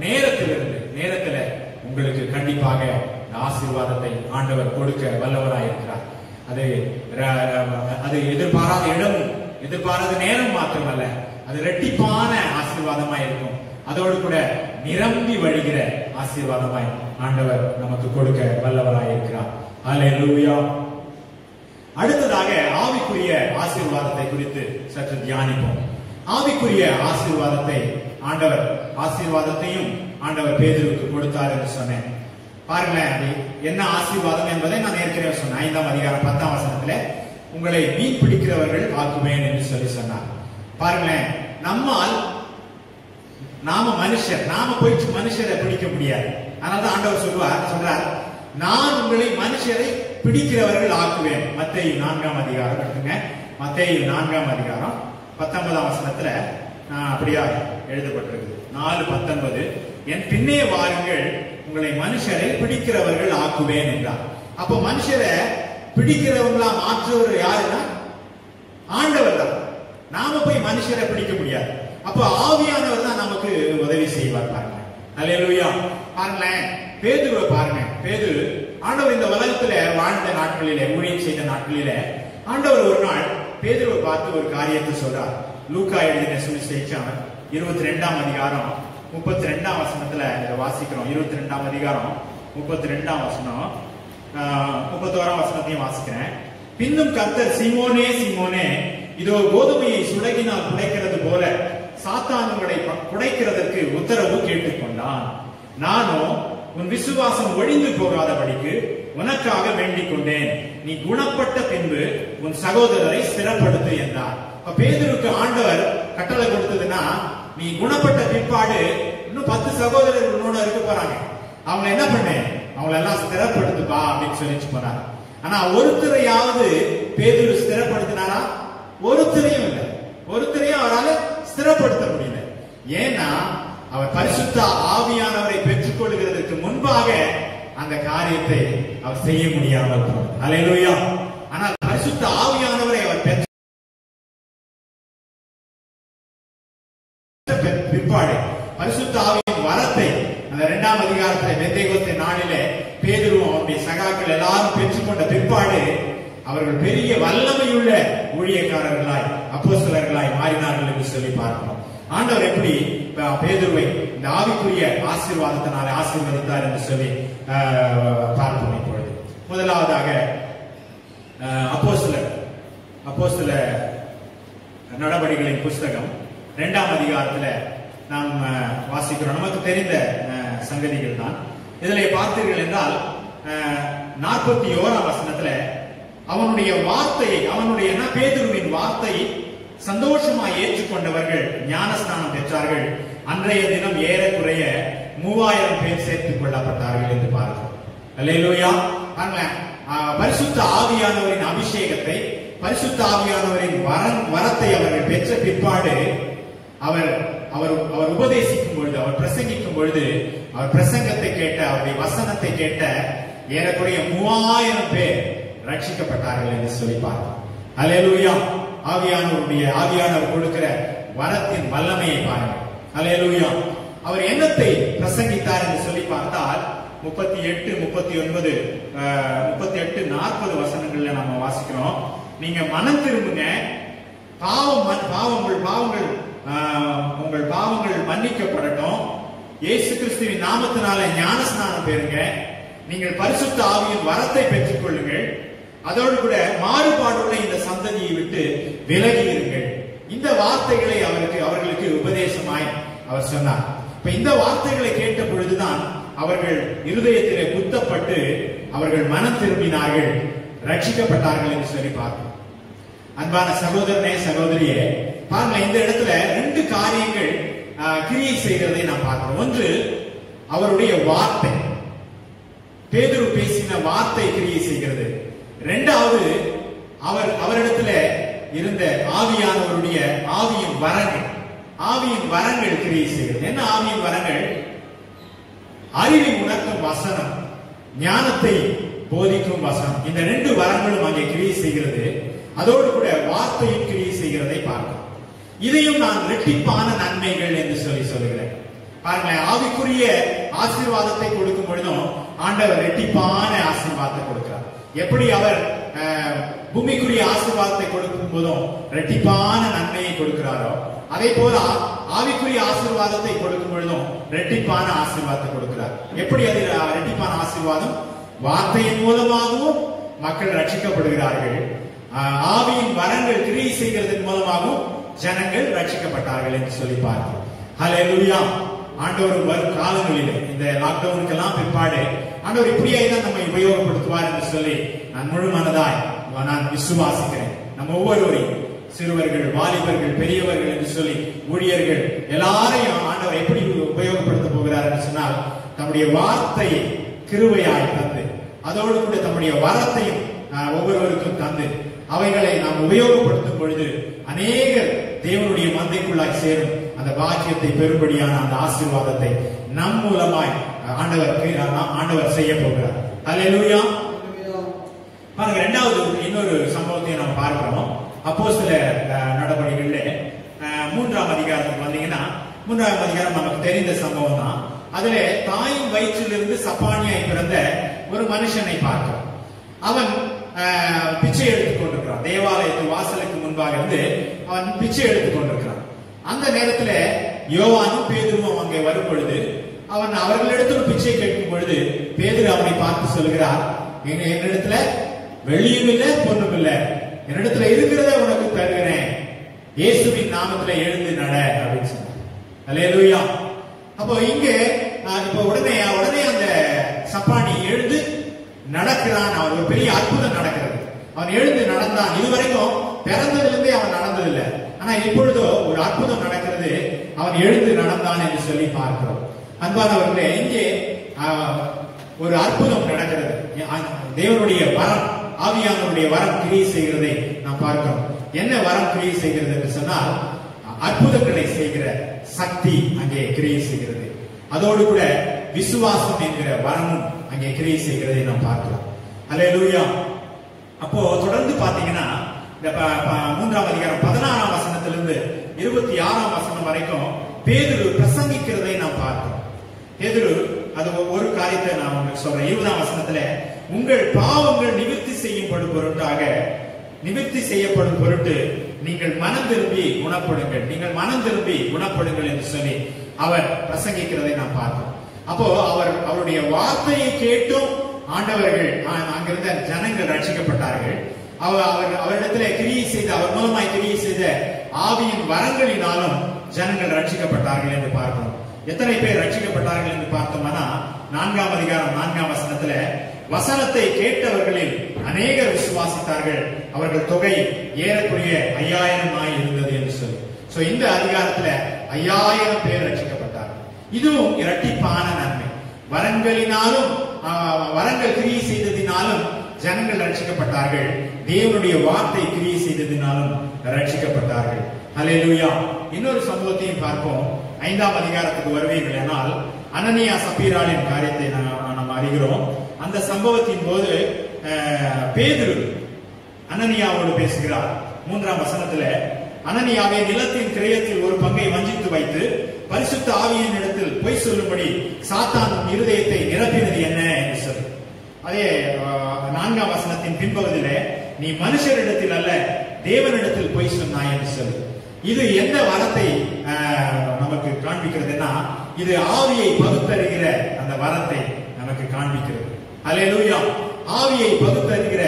நேரத்துல உங்களுக்கு கண்டிப்பாக ஆசீர்வாதத்தை ஆண்டவர் கொடுக்க வல்லவராயிருக்கிறார். அது எதிர்பாராத இடமும் எதிர்பாராத நேரம் மாத்திரமல்ல, அது இரட்டிப்பான ஆசீர்வாதமாய் இருக்கும். அதோடு கூட நிரம்பி வழிகிற ஆசீர்வாதமாய் ஆண்டவர் நமக்கு கொடுக்க வல்லவராய் இருக்கிறார். அல்லேலூயா. அடுத்ததாக ஆவிக்குரிய ஆசீர்வாதத்தை குறித்து சற்று தியானிப்போம். ஆவிக்குரிய ஆசீர்வாதத்தையும் ஆண்டவர் பேதுருக்கு கொடுத்தார் என்று சொன்னேன். பாருங்களேன், அது என்ன ஆசீர்வாதம் என்பதை நான் ஏற்கனவே சொன்னேன். 5ஆம் அதிகாரம் 10ஆம் வசனத்துல உங்களை மீன் பிடிக்கிறவர்கள் ஆக்குவேன் என்று சொன்னார். பாருங்களேன், நாம போயிட்டு மனுஷரை பிடிக்க முடியாது. அதனால ஆண்டவர் சொல்றார், நான் உங்களை மனுஷரை பிடிக்கிறவர்கள் ஆக்குவேன். மத்தேயு 4ஆம் அதிகாரம் எடுத்துங்க. மத்தேயு 4ஆம் அதிகாரம் 19ஆம் வசனத்துல அப்படியா எழுதப்பட்டிருக்கு. 4:19, என் பின்னே வாருங்கள், உங்களை மனுஷரை பிடிக்கிறவர்கள் ஆக்குவேன் என்றார். அப்ப மனுஷரை பிடிக்கிறவங்களா மாற்றுவர் யாருன்னா ஆண்டவர் தான். நாம போய் மனுஷரை பிடிக்க முடியாது. அப்ப ஆவியானவர் தான் நமக்கு உதவி செய்வார். பாருங்க. அல்லேலூயா. பாருங்களேன், பேதுருவை பாருங்க. பேதுரு ஆண்டவர் இந்த உலகத்துல வாழ்ந்த நாட்களிலே, ஊழியம் செய்த நாட்களிலே, ஆண்டவர் ஒரு நாள் பேதுருவை பார்த்து ஒரு காரியத்தை சொல்றார். லூக்கா எழுதின சுவிசேஷம் 22ஆம் அதிகாரம் 32ஆம் வசனத்துல வாசிக்கிறோம். 22ஆம் அதிகாரம் 32ஆம் வசனம், 31ஆம் வசனத்தையும் வாசிக்கிறேன். பின்னும் கர்த்தர், சீமோனே சீமோனே, இதோ கோதுமையை சுடகினால் புடைக்கிறது போல சாத்தான் உங்களை புடைக்கிறதற்கு உத்தரவு கேட்டுக்கொண்டான். நானோ உன் விசுவாசம் ஒழிந்து போகாதபடிக்கு உனக்காக வேண்டிக் கொண்டேன். நீ குணப்பட்ட பின்பு உன் சகோதரரை ஸ்திரப்படுத்து என்றார். பேதுருக்கு ஆண்டவர் கட்டளை கொடுத்ததுன்னா, நீ குணப்பட்ட பிற்பாடு இன்னும் 10 சகோதரர்கள் உன்னோட இருக்க போறாங்க, அவங்களை என்ன பண்ணு, அவங்களை எல்லாம் ஸ்திரப்படுத்துப்பா அப்படின்னு சொல்லிச்சு போனார். ஆனா ஒருத்தரையாவது பேதுரு ஸ்திரப்படுத்தினாரா? ஒருத்தரையும் இல்லை. ஒருத்தரையும் அவரால் ஸ்திரப்படுத்த முடியல. ஏன்னா அவர் பரிசுத்த ஆவியானவரை பெற்றுக் கொள்கிறதுக்கு முன்பாக அந்த காரியத்தை அவர் செய்ய முடியாமல் போனார். அல்லேலூயா. ஆனால் பரிசுத்த ஆவியானவரை அவர் பிற்பாடு பரிசுத்த ஆவியின் வரத்தை அந்த 2ஆம் அதிகாரத்தில் பெந்தேகோஸ்தே நாளிலே பேதுருவும் அவருடைய சகாக்கள் எல்லாரும் பெற்றுக்கொண்ட பிற்பாடு அவர்கள் பெரிய வல்லமையுள்ள ஊழியக்காரர்களாய் அப்போஸ்தலர்களாய் மாறினார்கள் என்று சொல்லி பார்க்கிறோம். ஆண்டவர் எப்படி பேதுருவை இந்த ஆவிக்குரிய ஆசீர்வாதத்தினாலே ஆசீர்வதித்தார் என்று சொல்லி பார்ப்போம். இப்பொழுது முதலாவதாக அப்போஸ்தலர் நடபடிகளின் புஸ்தகம் 2ஆம் அதிகாரத்துல நாம் வாசிக்கிறோம். நமக்கு தெரிந்த சங்கதிகள் தான். இதிலே பார்த்தீர்கள் என்றால் 41ஆம் வசனத்துல அவனுடைய வார்த்தையை, அவனுடைய பேதுருவின் வார்த்தையை சந்தோஷமாய் ஏற்றுக்கொண்டவர்கள் ஞானஸ்நானம் பெற்றார்கள். அன்றைய தினம் ஏறக்குறைய 3000 பேர் சேர்த்துக் கொள்ளப்பட்டார்கள் என்று பார்க்கிறோம். அல்லேலூயா. பரிசுத்த ஆவியானவரின் அபிஷேகத்தை, பரிசுத்த ஆவியானவரின் வரத்தை அவர்கள் பெற்ற பிற்பாடு அவர் உபதேசிக்கும் பொழுது, அவர் பிரசங்கிக்கும் பொழுது, அவர் பிரசங்கத்தை கேட்ட, அவருடைய வசனத்தை கேட்ட ஏறக்குறைய 3000 பேர் ரட்சிக்கப்பட்டார்கள் என்று சொல்லி பார்க்கிறோம். அல்லேலூயா. ஆவியானவர் கொடுக்கிற வரத்தின் வல்லமையை பாருங்கள். அல்லேலூயா. அவர் என்னத்தை பிரசங்கித்தார் என்று சொல்லி பார்த்தால் 38, 39, 38, 40 வசனங்கள்ல நம்ம வாசிக்கிறோம். நீங்க மனம் திரும்புங்க, உங்கள் பாவங்கள் மன்னிக்கப்படட்டும், இயேசு கிறிஸ்துவின் நாமத்தினால ஞானஸ்நானம் பெறுங்க, நீங்கள் பரிசுத்த ஆவியின் வரத்தை பெற்றுக் கொள்ளுங்கள், அதோடு கூட மாறுபாடுள்ள இந்த சந்ததியை விட்டு விலகி இருங்கள். இந்த வார்த்தைகளை அவர்களுக்கு உபதேசமாய் அவர் சொன்னார். இப்ப இந்த வார்த்தைகளை கேட்ட பொழுதுதான் அவர்கள் இருதயத்திலே குத்தப்பட்டு அவர்கள் மனம் திரும்பினார்கள், ரட்சிக்கப்பட்டார்கள் என்று சொல்லி பார்க்கிறோம். அன்பான சகோதரனே, சகோதரியே, பாருங்க, இந்த இடத்துல 2 காரியங்கள் கிரியை செய்கிறதை நாம் பார்க்கிறோம். ஒன்று, அவருடைய வார்த்தை, பேதுரு பேசின வார்த்தை கிரியை செய்கிறது. 2வது, அவரிடத்துல இருந்த ஆவியானவருடைய ஆவியின் வரங்கள் கிரியை செய்கிறது. என்ன ஆவியின் வரங்கள்? அறிவை உணர்த்தும் வசனம், ஞானத்தை போதிக்கும் வசனம். இந்த 2 வரங்களும் அங்கே கிரியை செய்கிறது. அதோடு கூட வார்த்தையும் கிரியை செய்கிறதை பார்க்கிறோம். இதையும் நான் இரட்டிப்பான நன்மைகள் என்று சொல்லுகிறேன். பாருங்களேன், ஆவிக்குரிய ஆசீர்வாதத்தை கொடுக்கும் பொழுதும் ஆண்டவர் இரட்டிப்பான ஆசீர்வாதத்தை கொடுக்கிறார். எப்படி அவர் பூமிக்குரிய ஆசீர்வாதத்தை கொடுக்கும் போதும் இரட்டிப்பான நன்மையை கொடுக்கிறாரோ, அதே போல ஆவிக்குரிய ஆசீர்வாதத்தை கொடுக்கும் பொழுதும் இரட்டிப்பான ஆசீர்வாதத்தை கொடுக்கிறார். எப்படி அது இரட்டிப்பான ஆசீர்வாதம்? வார்த்தையின் மூலமாகவும் மக்கள் ரட்சிக்கப்படுகிறார்கள், ஆவியின் வரங்கள் கிரியை செய்கிறதன் மூலமாகவும் ஜனங்கள் ரட்சிக்கப்பட்டார்கள் என்று சொல்லி பார்க்கிறோம். ஹல்லேலூயா. ஆண்டவர் வரும் காலங்களில் இந்த லாக்டவுனுக்கெல்லாம் பிற்பாடு ஆண்டவர் இப்படியாய் தான் நம்மை உபயோகப்படுத்துவார் என்று சொல்லி நான் முழு மனதாய் நான் விசுவாசிக்கிறேன். நம்ம ஒவ்வொருவரையும், சிறுவர்கள், வாலிபர்கள், பெரியவர்கள் என்று சொல்லி ஊழியர்கள் எல்லாரையும் ஆண்டவர் எப்படி உபயோகப்படுத்த போகிறார் என்று சொன்னால், தம்முடைய வார்த்தையை கிருபையாய் தந்து, அதோடு கூட தம்முடைய வரத்தையும் ஒவ்வொருவருக்கும் தந்து, அவைகளை நாம் உபயோகப்படுத்தும் பொழுது அநேகர் தேவனுடைய மந்தைக்குள்ளாய் சேரும் அந்த பாக்கியத்தை பெறும்படியான அந்த ஆசீர்வாதத்தை நம் மூலமாய் ஆண்டவர் செய்ய போகிறார். அல்லேலூயா. பாருங்க, 2வது இன்னொரு சம்பவத்தை நாம் பார்க்கிறோம். அப்போஸ்தலர் நடபடிகளிலே 3ஆம் அதிகாரத்துக்கு வந்தீங்கன்னா, 3ஆம் அதிகாரம் நமக்கு தெரிந்த சம்பவம் தான். அதுல தாயின் வயிற்றிலிருந்து சப்பானியாய் பிறந்த ஒரு மனுஷனை பார்க்கிறோம். அவன் பிச்சை எடுத்துக் கொண்டிருக்கிறான். தேவாலயத்து வாசலுக்கு முன்பாக இருந்து அவன் பிச்சை எடுத்துக் கொண்டிருக்கிறான். அந்த நேரத்துல யோவானும் பேதுருவும் அங்கே வரும் பொழுது அவர்களிடத்தில் பிச்சை கேட்கும் பொழுது பேதுரு அவனை பார்த்து சொல்கிறார், என்னிடத்துல வெள்ளியும் இல்லை, பொண்ணும் இல்லை, என்னிடத்துல இருக்கிறத உனக்கு தருகிறேன், இயேசுவின் நாமத்துல எழுந்து நட அப்படின்னு சொன்னார். அல்லேலூயா. அப்போ இங்கே உடனே அந்த சப்பானி எழுந்து நடக்கிறான். அவன் ஒரு பெரிய அற்புதம் நடக்கிறது. அவன் எழுந்து நடந்தான். இதுவரைக்கும் பிறந்ததிலிருந்தே அவன் நடந்ததில்லை. ஆனா இப்பொழுதோ ஒரு அற்புதம் நடக்கிறது. அவன் எழுந்து நடந்தான் என்று சொல்லி பார்க்கிறோம். அன்பானவர்களே, இங்கே ஒரு அற்புதம் நடக்கிறது. தேவனுடைய வரம், ஆவியானவருடைய வரம் கிரியை செய்கிறதை நாம் பார்க்கிறோம். என்ன வரம் கிரியை செய்கிறது என்று சொன்னால், அற்புதங்களை செய்கிற சக்தி அங்கே கிரியை செய்கிறது. அதோடு கூட விசுவாசம் என்கிற வரமும் அங்கே கிரியை செய்கிறதை நாம் பார்க்கிறோம். அல்லேலூயா. அப்போ தொடர்ந்து பாத்தீங்கன்னா, இந்த 3ஆம் அதிகாரம் 16ஆம் வசனத்திலிருந்து 26ஆம் வசனம் வரைக்கும் பேதுரு பிரசங்கிக்கிறதை நாம் பார்க்கிறோம். பேதுரு அது ஒரு காரியத்தை நான் உங்களுக்கு சொல்றேன். 20ஆம் வசனத்துல, உங்கள் பாவங்கள் நிவர்த்தி செய்யப்படும் பொருட்டு நீங்கள் மனம் திரும்பி குணப்படுங்கள், நீங்கள் மனம் திரும்பி குணப்படுங்கள் என்று சொல்லி அவர் பிரசங்கிக்கிறதை நாம் பார்க்கிறோம். அப்போ அவருடைய வார்த்தையை கேட்டும் ஆண்டவர்கள், அங்கிருந்த ஜனங்கள் ரட்சிக்கப்பட்டார்கள். அவரிடத்துல கிரியை செய்த, அவர் மூலமாய் கிரியை செய்த ஆவியின் வரங்களினாலும் ஜனங்கள் ரட்சிக்கப்பட்டார்கள் என்று பார்க்கிறோம். எத்தனை பேர் ரட்சிக்கப்பட்டார்கள் என்று பார்த்தோம்னா 4ஆம் அதிகாரம் 4ஆம் வசனத்துல வசனத்தை கேட்டவர்களில் அநேகர் விசுவாசித்தார்கள், அவர்கள் தொகை ஏறக்குறைய 5000 இருந்தது என்று சொல்லி. சோ இந்த அதிகாரத்துல 5000 பேர் ரட்சிக்கப்பட்டார்கள். இதுவும் இரட்டிப்பான நன்மை. வரங்களினாலும் வரங்கள் கிரியை செய்ததினாலும் ஜனங்கள் ரட்சிக்கப்பட்டார்கள், தேவனுடைய வார்த்தை கிரியை செய்ததினாலும் ரட்சிக்கப்பட்டார்கள். ஹல்லேலூயா. இன்னொரு சம்பவத்தையும் பார்ப்போம். 5ஆம் அதிகாரத்துக்கு வருவீர்கள் ஆனால் அனனியா சப்பீராளின் காரியத்தை நாம் அறிகிறோம். அந்த சம்பவத்தின் போது பேதுரு அனனியாவோடு பேசுகிறார். 3ஆம் வசனத்துல, அனனியாவை நிலத்தின் கிரயத்தில் ஒரு பங்கை வஞ்சித்து வைத்து பரிசுத்த ஆவியின் இடத்தில் பொய் சொல்லும்படி சாத்தான் இருதயத்தை நிரப்பினது என்ன என்று சொல்லி. அதே 4ஆம் வசனத்தின் பின்பகுதியிலே, நீ மனுஷரிடத்தில் அல்ல தேவனிடத்தில் பொய் சொன்னாய் என்று சொல்லி. இது எந்த வரத்தை நமக்கு காண்பிக்கிறதுனா, இது ஆவியை பகுத்தறிகிற அந்த வரத்தை நமக்கு காண்பிக்கிறது. ஹல்லேலூயா. ஆவியை பகுத்தறிகிற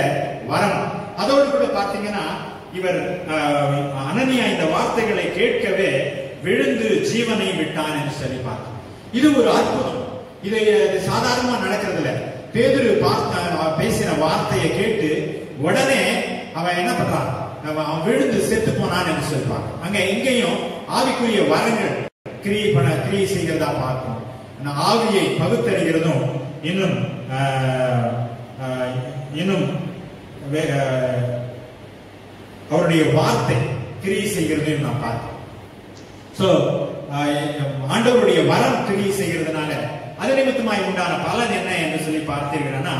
வரம். அதோடு கூட பார்த்தீங்கன்னா, இவர் அனனியா இந்த வார்த்தைகளை கேட்கவே விழுந்து ஜீவனை விட்டான் என்று சொல்லி பார்த்தோம். இது ஒரு அற்புதம். இது சாதாரணமா நடக்கிறது இல்ல. பேதுரு பேசின வார்த்தையை கேட்டு உடனே அவன் என்ன பண்றான், அவன் விழுந்து செத்து போனான் என்று சொல்லுவாங்க. அங்க எங்கேயும் ஆவிக்குரிய வரங்கள் கிரியை செய்கிறதா பார்க்கணும். ஆவியை பகுத்தறிகிறதும் இன்னும் அவருடைய வார்த்தை கிரியை செய்கிறதையும் நாம் பார்க்கிறோம். சோ ஆண்டவருடைய வரம் கிரியை செய்கிறதுனால அது நிமித்தமாய் உண்டான பலன் என்ன என்று சொல்லி பார்த்தீர்கள்னா,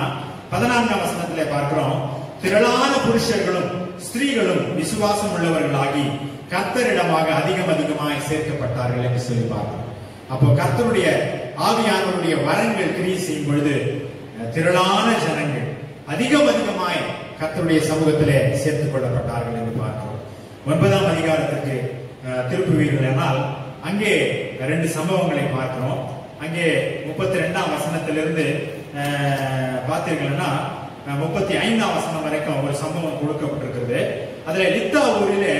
14ஆம் வசனத்திலே பார்க்கிறோம், திரளான புருஷர்களும் ஸ்திரீகளும் விசுவாசம் உள்ளவர்களாகி கர்த்தரிடமாக அதிகமாய் சேர்க்கப்பட்டார்கள் என்று சொல்லி பார்க்கிறோம். அப்போ கர்த்தருடைய ஆவியானவருடைய வரங்கள் கிரியை செய்யும் பொழுது திரளான ஜனங்கள் அதிகமாய் கர்த்தருடைய சமூகத்திலே சேர்த்துக் கொள்ளப்பட்டார்கள் என்று பார்க்கிறோம். 9ஆம் அதிகாரத்திற்கு திருப்புவீர்கள் என்றால் அங்கே 2 சம்பவங்களை பார்க்கிறோம். அங்கே 32ஆம் வசனத்திலிருந்து பார்த்தீர்கள்னா 35ஆம் வசனம் வரைக்கும் ஒரு சம்பவம் கொடுக்கப்பட்டிருக்கிறது. அதுல லித்தா ஊரிலே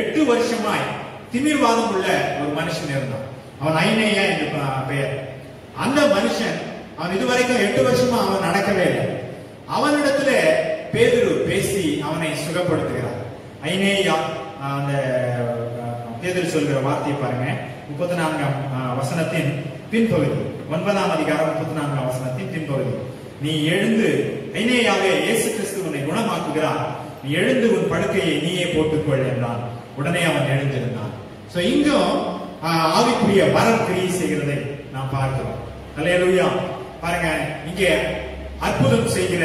8 வருஷமாய் திமிர்வாதம் உள்ள ஒரு மனுஷன் இருந்தான். அவன் ஐனேயா என்று பெயர். அந்த மனுஷன் அவன் இதுவரைக்கும் 8 வருஷமா அவன் நடக்கவே இல்லை. அவனிடத்துல பேதுரு பேசி அவனை சுகப்படுத்துகிறார். ஐனேயா, அந்த பேதுரு சொல்கிற வார்த்தையை பாருங்க. 34ஆம் வசனத்தின் பின்பகுதி, 9ஆம் அதிகாரம் 34ஆம் வசனத்தின் பின்பகுதி, நீ எழுந்து, ஐனேயாவே, இயேசு கிறிஸ்து உன்னை குணமாக்குகிறார், நீ எழுந்து உன் படுக்கையை நீயே போட்டுக்கொள் என்றான். உடனே அவன் எழுந்திருந்தான். சோ இங்கும் ஆவிக்குரிய வரம் கிரியை செய்கிறதை நாம் பார்க்கிறோம். ஹல்லேலூயா. பாருங்க, இங்கே அற்புதம் செய்கிற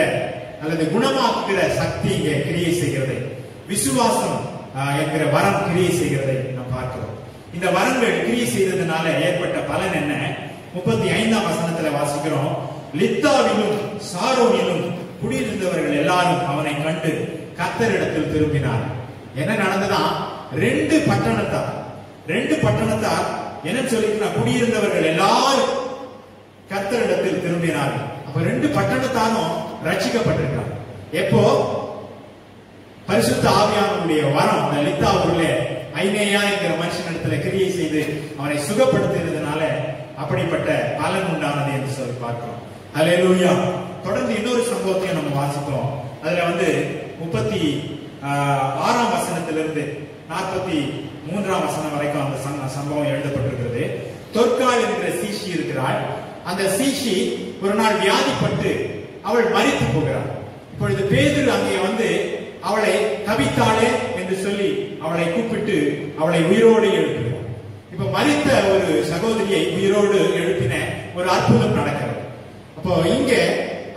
அல்லது குணமாக்குகிற சக்தி இங்கே கிரியை செய்கிறது. விசுவாசம் என்கிற வரம் கிரியை செய்கிறதை நாம் பார்க்கிறோம். இந்த வரங்கள் கிரியை செய்ததுனால ஏற்பட்ட பலன் என்ன? 35ஆம் வசனத்துல வாசிக்கிறோம், லித்தாவிலும் சாரோனிலும் குடியிருந்தவர்கள் எல்லாரும் அவனை கண்டு கர்த்தரிடத்தில் திரும்பினார். என்ன நடந்ததா? 2 பட்டணத்தார் என்ன சொல்லிட்டு, குடியிருந்தவர்கள் எல்லாரும் கர்த்தரிடத்தில் திரும்பினார்கள். அப்ப 2 பட்டணத்தாரும் ரட்சிக்கப்பட்டிருக்கிறார். எப்போ? பரிசுத்த ஆவியானவருடைய வரம் அந்த லித்தா ஊரிலே ஐனேயா என்கிற மனுஷனிடத்துல கிரியை செய்து அவனை சுகப்படுத்தினதுனால அப்படிப்பட்ட பலன் உண்டானது என்று சொல்லி பார்க்கிறோம். ஹல்லேலூயா. தொடர்ந்து இன்னொரு சம்பவத்தையும் நம்ம வாசிப்போம். அதுல 36ஆம் வசனத்திலிருந்து 43ஆம் வசனம் வரைக்கும் அந்த சம்பவம் எழுதப்பட்டிருக்கிறது. தொற்கால் என்கிற சீஷி இருக்கிறாள். அந்த சீஷி ஒரு நாள் வியாதிப்பட்டு அவள் மரித்து போகிறாள். இப்பொழுது பேதுரு அங்கே அவளை தபித்தாளே என்று சொல்லி அவளை கூப்பிட்டு அவளை உயிரோடு எழுப்புகிறார். இப்ப மரித்த ஒரு சகோதரியை உயிரோடு எழுப்பின ஒரு அற்புதம் நடக்கிறது. அப்போ இங்க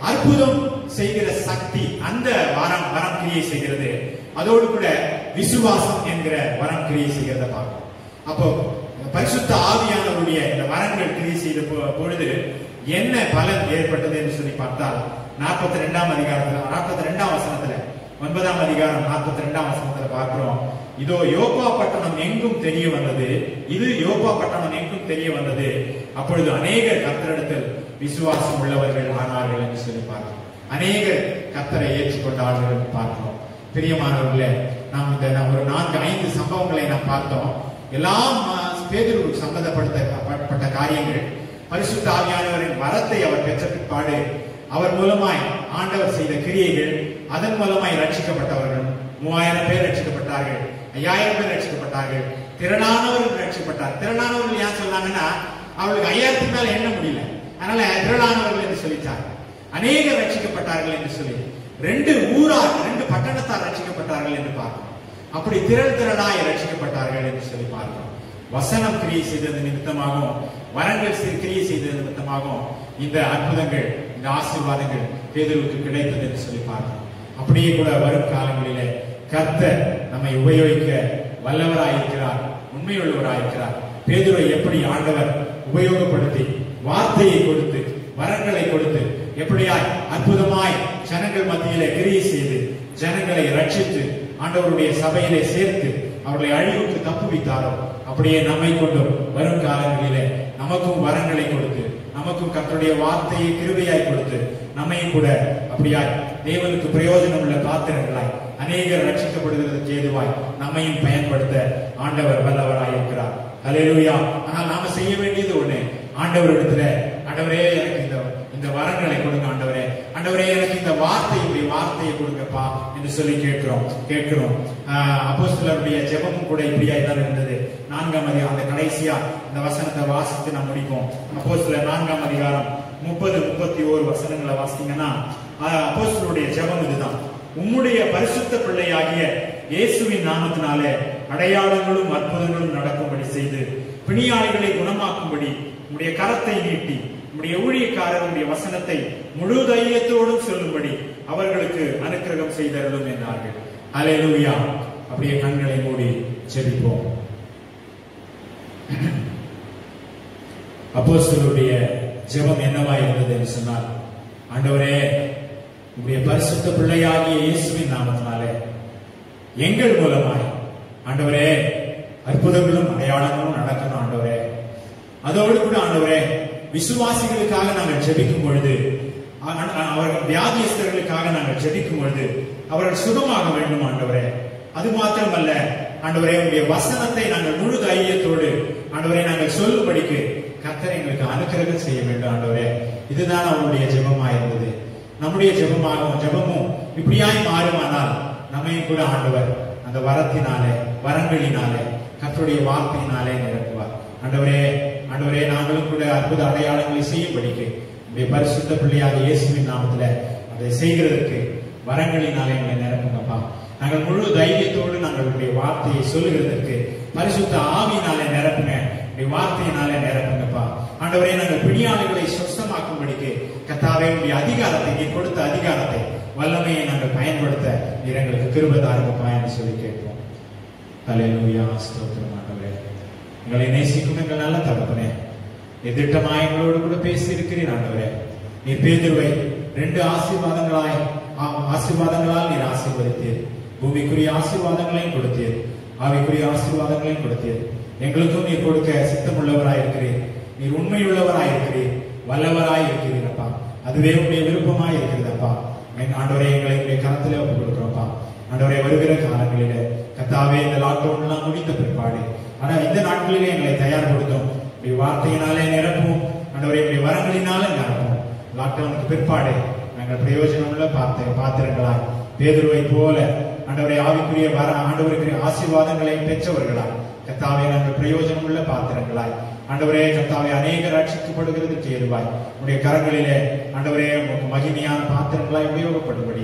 அற்புதம் செய்கிற சக்தி அந்த வரம் கிரியை செய்கிறது. அதோடு கூட விசுவாசம் என்கிற வரம் கிரியை செய்கிறத பார்க்கிறோம். அப்போ பரிசுத்த ஆவியானவருடைய இந்த வரங்கள் கிரியை செய்த பொழுது என்ன பலன் ஏற்பட்டது என்று சொல்லி பார்த்தால் 42ஆம் அதிகாரத்துல 42ஆம் வசனத்துல 9ஆம் அதிகாரம் 42ஆம் வசனத்துல பார்க்கிறோம், இதோ யோப்பா பட்டணம் எங்கும் தெரிய வந்தது, அப்பொழுது அநேகர் கர்த்தரிடத்தில் விசுவாசம் உள்ளவர்கள் ஆனார்கள் என்று சொல்லி பார்க்கிறோம். அநேகர் கர்த்தரை ஏற்றுக்கொண்டார்கள் என்று பார்க்கிறோம். பிரியமானவர்களே, நாம் ஒரு 4-5 சம்பவங்களை நாம் பார்த்தோம். எல்லாம் பேதுருவுக்கு சம்பந்தப்பட்ட காரியங்கள். பரிசுத்த ஆவியானவரின் வரத்தை அவர் பெற்ற பிற்பாடு அவர் மூலமாய் ஆண்டவர் செய்த கிரியைகள், அதன் மூலமாய் ரட்சிக்கப்பட்டவர்கள் 3000 பேர் ரட்சிக்கப்பட்டார்கள், 5000 பேர் ரட்சிக்கப்பட்டார்கள், திரளானவர்கள் ரட்சிக்கப்பட்டார். திரளானவர்கள் ஏன் சொன்னாங்கன்னா அவர்களுக்கு 5000 மேல எண்ண முடியல, அதனால திரளானவர்கள் என்று சொல்லிட்டாங்க. அநேகர் ரட்சிக்கப்பட்டார்கள் என்று சொல்லி 2 பட்டணத்தார் ரட்சிக்கப்பட்டார்கள் என்று பார்க்கிறோம். அப்படி திரளாய் ரட்சிக்கப்பட்டார்கள் என்று சொல்லி பார்க்கிறோம். வசனம் கிரியை செய்தது நிமித்தமாகவும் வரங்கள் கிரியை செய்தது நிமித்தமாகவும் இந்த அற்புதங்கள், இந்த ஆசீர்வாதங்கள் பேதுருவுக்கு கிடைத்தது என்று சொல்லி பார்க்கிறோம். அப்படியே கூட வரும் காலங்களிலே கர்த்தர் நம்மை உபயோகிக்க வல்லவராயிருக்கிறார், உண்மையுள்ளவராயிருக்கிறார். பேதுருவை எப்படி ஆண்டவர் உபயோகப்படுத்தி வார்த்தையை கொடுத்து வரங்களை கொடுத்து எப்படியாய் அற்புதமாய் ஜனங்கள் மத்தியிலே கிரியை செய்து ஜனங்களை ரட்சித்து ஆண்டவருடைய சபையிலே சேர்த்து அவர்களை அழிவுக்கு தப்புவித்தாரோ அப்படியே நம்மை கொண்டும் வரும் காலங்களிலே நமக்கும் வரங்களை கொடுத்து நமக்கும் கர்த்தருடைய வார்த்தையை கிருபையாய் கொடுத்து நம்மையும் கூட அப்படியாய் தேவனுக்கு பிரயோஜனம் உள்ள பாத்திரங்களாய் அநேகர் ரட்சிக்கப்படுவதற்கு ஏதுவாய் நம்மையும் பயன்படுத்த ஆண்டவர் வல்லவராய் இருக்கிறார். ஹல்லேலூயா. ஆனால் நாம செய்ய வேண்டியது ஒண்ணு, ஆண்டவரிடத்துல ஆண்டவரே எனக்கு இந்த வரங்களை கொடுங்க, ஆண்டவரே ஆண்டவரே எனக்கு இந்த வார்த்தையை கொடுங்கப்பா என்று சொல்லி கேட்கிறோம். அப்போஸ்தலருடைய ஜெபமும் கூட இப்படியாய் தான் இருந்தது. 4ஆம் அதிகாரம் அந்த கடைசியா இந்த வசனத்தை வாசித்து நாம் முடிப்போம். அப்போஸ்தலர் 4ஆம் அதிகாரம் 30-31 வசனங்களை வாசித்தீங்கன்னா அப்போஸ்தலருடைய ஜெபம் இதுதான்: உம்முடைய பரிசுத்த பிள்ளையாகிய இயேசுவின் நாமத்தினாலே அடையாளங்களும் அற்புதங்களும் நடக்கும்படி செய்து பிணியாளிகளை குணமாக்கும்படி உம்முடைய கரத்தை நீட்டி உம்முடைய ஊழியக்காரருடைய வசனத்தை முழு தைரியத்தோடும் சொல்லும்படி அவர்களுக்கு அனுக்கிரகம் செய்தருளும் என்றார்கள். ஹல்லேலூயா. அப்படியே கண்களை மூடி ஜெபிப்போம். அப்போஸ்தலருடைய ஜெபம் என்னவா இருந்தது என்று சொன்னால், ஆண்டவரே உம்முடைய பரிசுத்த பிள்ளையாகிய இயேசுவின் நாமத்தினாலே எங்கள் மூலமாய் ஆண்டவரே அற்புதங்களும் அடையாளங்களும் நடக்கணும் ஆண்டவரே. அதோடு கூட ஆண்டவரே விசுவாசிகளுக்காக நாங்கள் ஜெபிக்கும் பொழுது, அவர்கள் வியாதியஸ்தர்களுக்காக நாங்கள் ஜெபிக்கும் பொழுது அவர்கள் சுகமாக வேண்டும் ஆண்டவரே. அது மாத்திரமல்ல ஆண்டவரே, உடைய வசனத்தை நாங்கள் முழு தைரியத்தோடு ஆண்டவரே நாங்கள் சொல்லும்படிக்கு கர்த்தர் எங்களுக்கு அனுக்கிரகம் செய்ய வேண்டும் ஆண்டவரே. இதுதான் அவருடைய ஜெபமாக இருந்தது. நம்முடைய ஜெபமும் இப்படியாய் மாறுமானால் நம்மையும் கூட ஆண்டவர் அந்த வரங்களினாலே கர்த்தருடைய வார்த்தையினாலே நிரப்புவார். ஆண்டவரே நாங்களும் கூட அற்புத அடையாளங்களை செய்யும்படிக்கு உடைய பரிசுத்த பிள்ளையாக இயேசுவின் நாமத்துல அதை செய்கிறதுக்கு வரங்களினாலே எங்களை நிரப்புங்கப்பா. நாங்கள் முழு தைரியத்தோடு நாங்கள் உடைய வார்த்தையை சொல்லுகிறதற்கு பரிசுத்த ஆவியினாலே நிரப்புங்க, உடைய வார்த்தையினாலே நிரப்புங்கப்பா. ஆண்டவரே நாங்கள் பிணியாளிகளை சுத்தமாக்கும்படிக்கு கர்த்தாவே உடைய அதிகாரத்தை, நீ கொடுத்த அதிகாரத்தை வல்லமையை நாங்கள் பயன்படுத்த நீர் எங்களுக்கு கிருபை தாருங்கப்பா என்று சொல்லி கேட்போம். ஹல்லேலூயா. ஸ்தோத்திரம் ஆண்டவரே. எங்களை நேசிக்கும் எங்கள் நல்ல தகப்பனே, எதிர்ட்டமாய் எங்களோடு கூட பேசி இருக்கிறீர் ஆண்டவரே. நீர் பேதுருவை 2 ஆசீர்வாதங்களால் நீர் ஆசீர்வதித்தீர். பூமிக்குரிய ஆசீர்வாதங்களையும் கொடுத்தீர், ஆவிக்குரிய ஆசீர்வாதங்களையும் கொடுத்தீர். எங்களுக்கும் நீர் கொடுக்க சித்தமுள்ளவராயிருக்கிறீர். நீர் உண்மையுள்ளவராயிருக்கிறீர், வல்லவராயிருக்கிறீர் அப்பா. அதுவே உடைய விருப்பமாய் இருக்கிறதப்பா. ஆண்டவரே எங்களை உடைய கரத்திலே ஒப்புக் கொடுக்கிறோம்ப்பா. ஆண்டவரே வருகிற காலங்களிலே கர்த்தாவே இந்த லாக்டவுன் எல்லாம் முடிந்த பிற்பாடு ஆனால் இந்த நாட்களிலே எங்களை தயார்படுத்தும். உடைய வார்த்தையினாலே நிரப்பும் ஆண்டவரே, உடைய வரங்களினாலே நிரப்பும். லாக்டவுனுக்கு பிற்பாடு நாங்கள் பிரயோஜனம் உள்ள பாத்திரங்களாய் பேதுருவை போல ஆண்டவரை ஆவிக்குரிய ஆண்டவருக்குரிய ஆசீர்வாதங்களை பெற்றவர்களாய் கர்த்தாவே நாங்கள் பிரயோஜனம் உள்ள பாத்திரங்களாய் ஆண்டவரே கர்த்தாவே அநேகர் ரட்சிக்கப்படுகிறதுக்கு ஏதுவாய் உடைய கரங்களிலே ஆண்டவரே உங்களுக்கு மகிமையான பாத்திரங்களாய் உபயோகப்படும்படி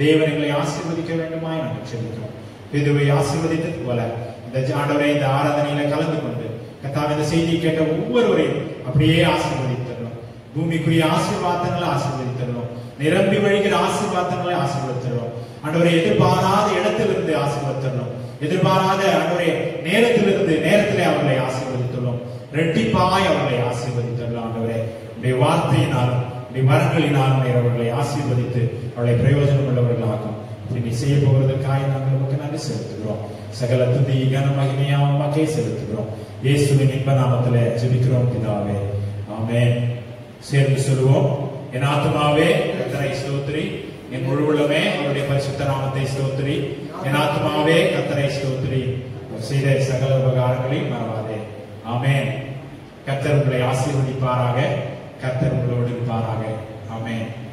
தேவன் எங்களை ஆசீர்வதிக்க வேண்டுமாய் நாங்கள் செலுத்துகிறோம். பேதுருவை ஆசீர்வதித்தது போல இந்த ஆண்டவரே இந்த ஆராதனையில கலந்து கொண்டு கர்த்தாவே இந்த செய்தி கேட்ட ஒவ்வொருவரையும் அப்படியே ஆசீர்வதித்தரணும். பூமிக்குரிய ஆசீர்வாதங்களை ஆசீர்வதித்தரணும். நிரம்பி வழிகிற ஆசீர்வாதங்களை ஆசீர்வதித்தரணும். ஆண்டவரை எதிர்பாராத இடத்திலிருந்து ஆசீர்வதித்தரணும். எதிர்பாராத ஆண்டவரே நேரத்திலே அவர்களை ஆசீர்வதித்துள்ளோம். ரெட்டிப்பாய் அவர்களை ஆசீர்வதித்தரலாம். ஆண்டவரே உடைய வார்த்தையினாலும் உடைய வரங்களினாலும் அவர்களை ஆசீர்வதித்து அவர்களை பிரயோஜனம் உள்ளவர்களாகும். நீ செய்ய போவதற்காக நாங்கள் நமக்கு நன்றி செலுத்துகிறோம். சகல துதி கன மகிமையாம் உமக்கே செலுத்துகிறோம். இயேசுவின் இன்ப நாமத்திலே ஜெபிக்கிறோம் பிதாவே, ஆமென். சேர்ந்து சொல்லுவோம். என் ஆத்துமாவே கர்த்தரை ஸ்தோத்திரி, என் முழு உள்ளமே அவருடைய பரிசுத்த நாமத்தை ஸ்தோத்திரி. என் ஆத்மாவே கர்த்தரை ஸ்தோத்திரி, செய்த சகல உபகாரங்களையும் மறவாதே. ஆமென். கர்த்தர் உங்களை ஆசீர்வதிப்பாராக. கர்த்தர் உங்களோடு இருப்பாராக. ஆமென்.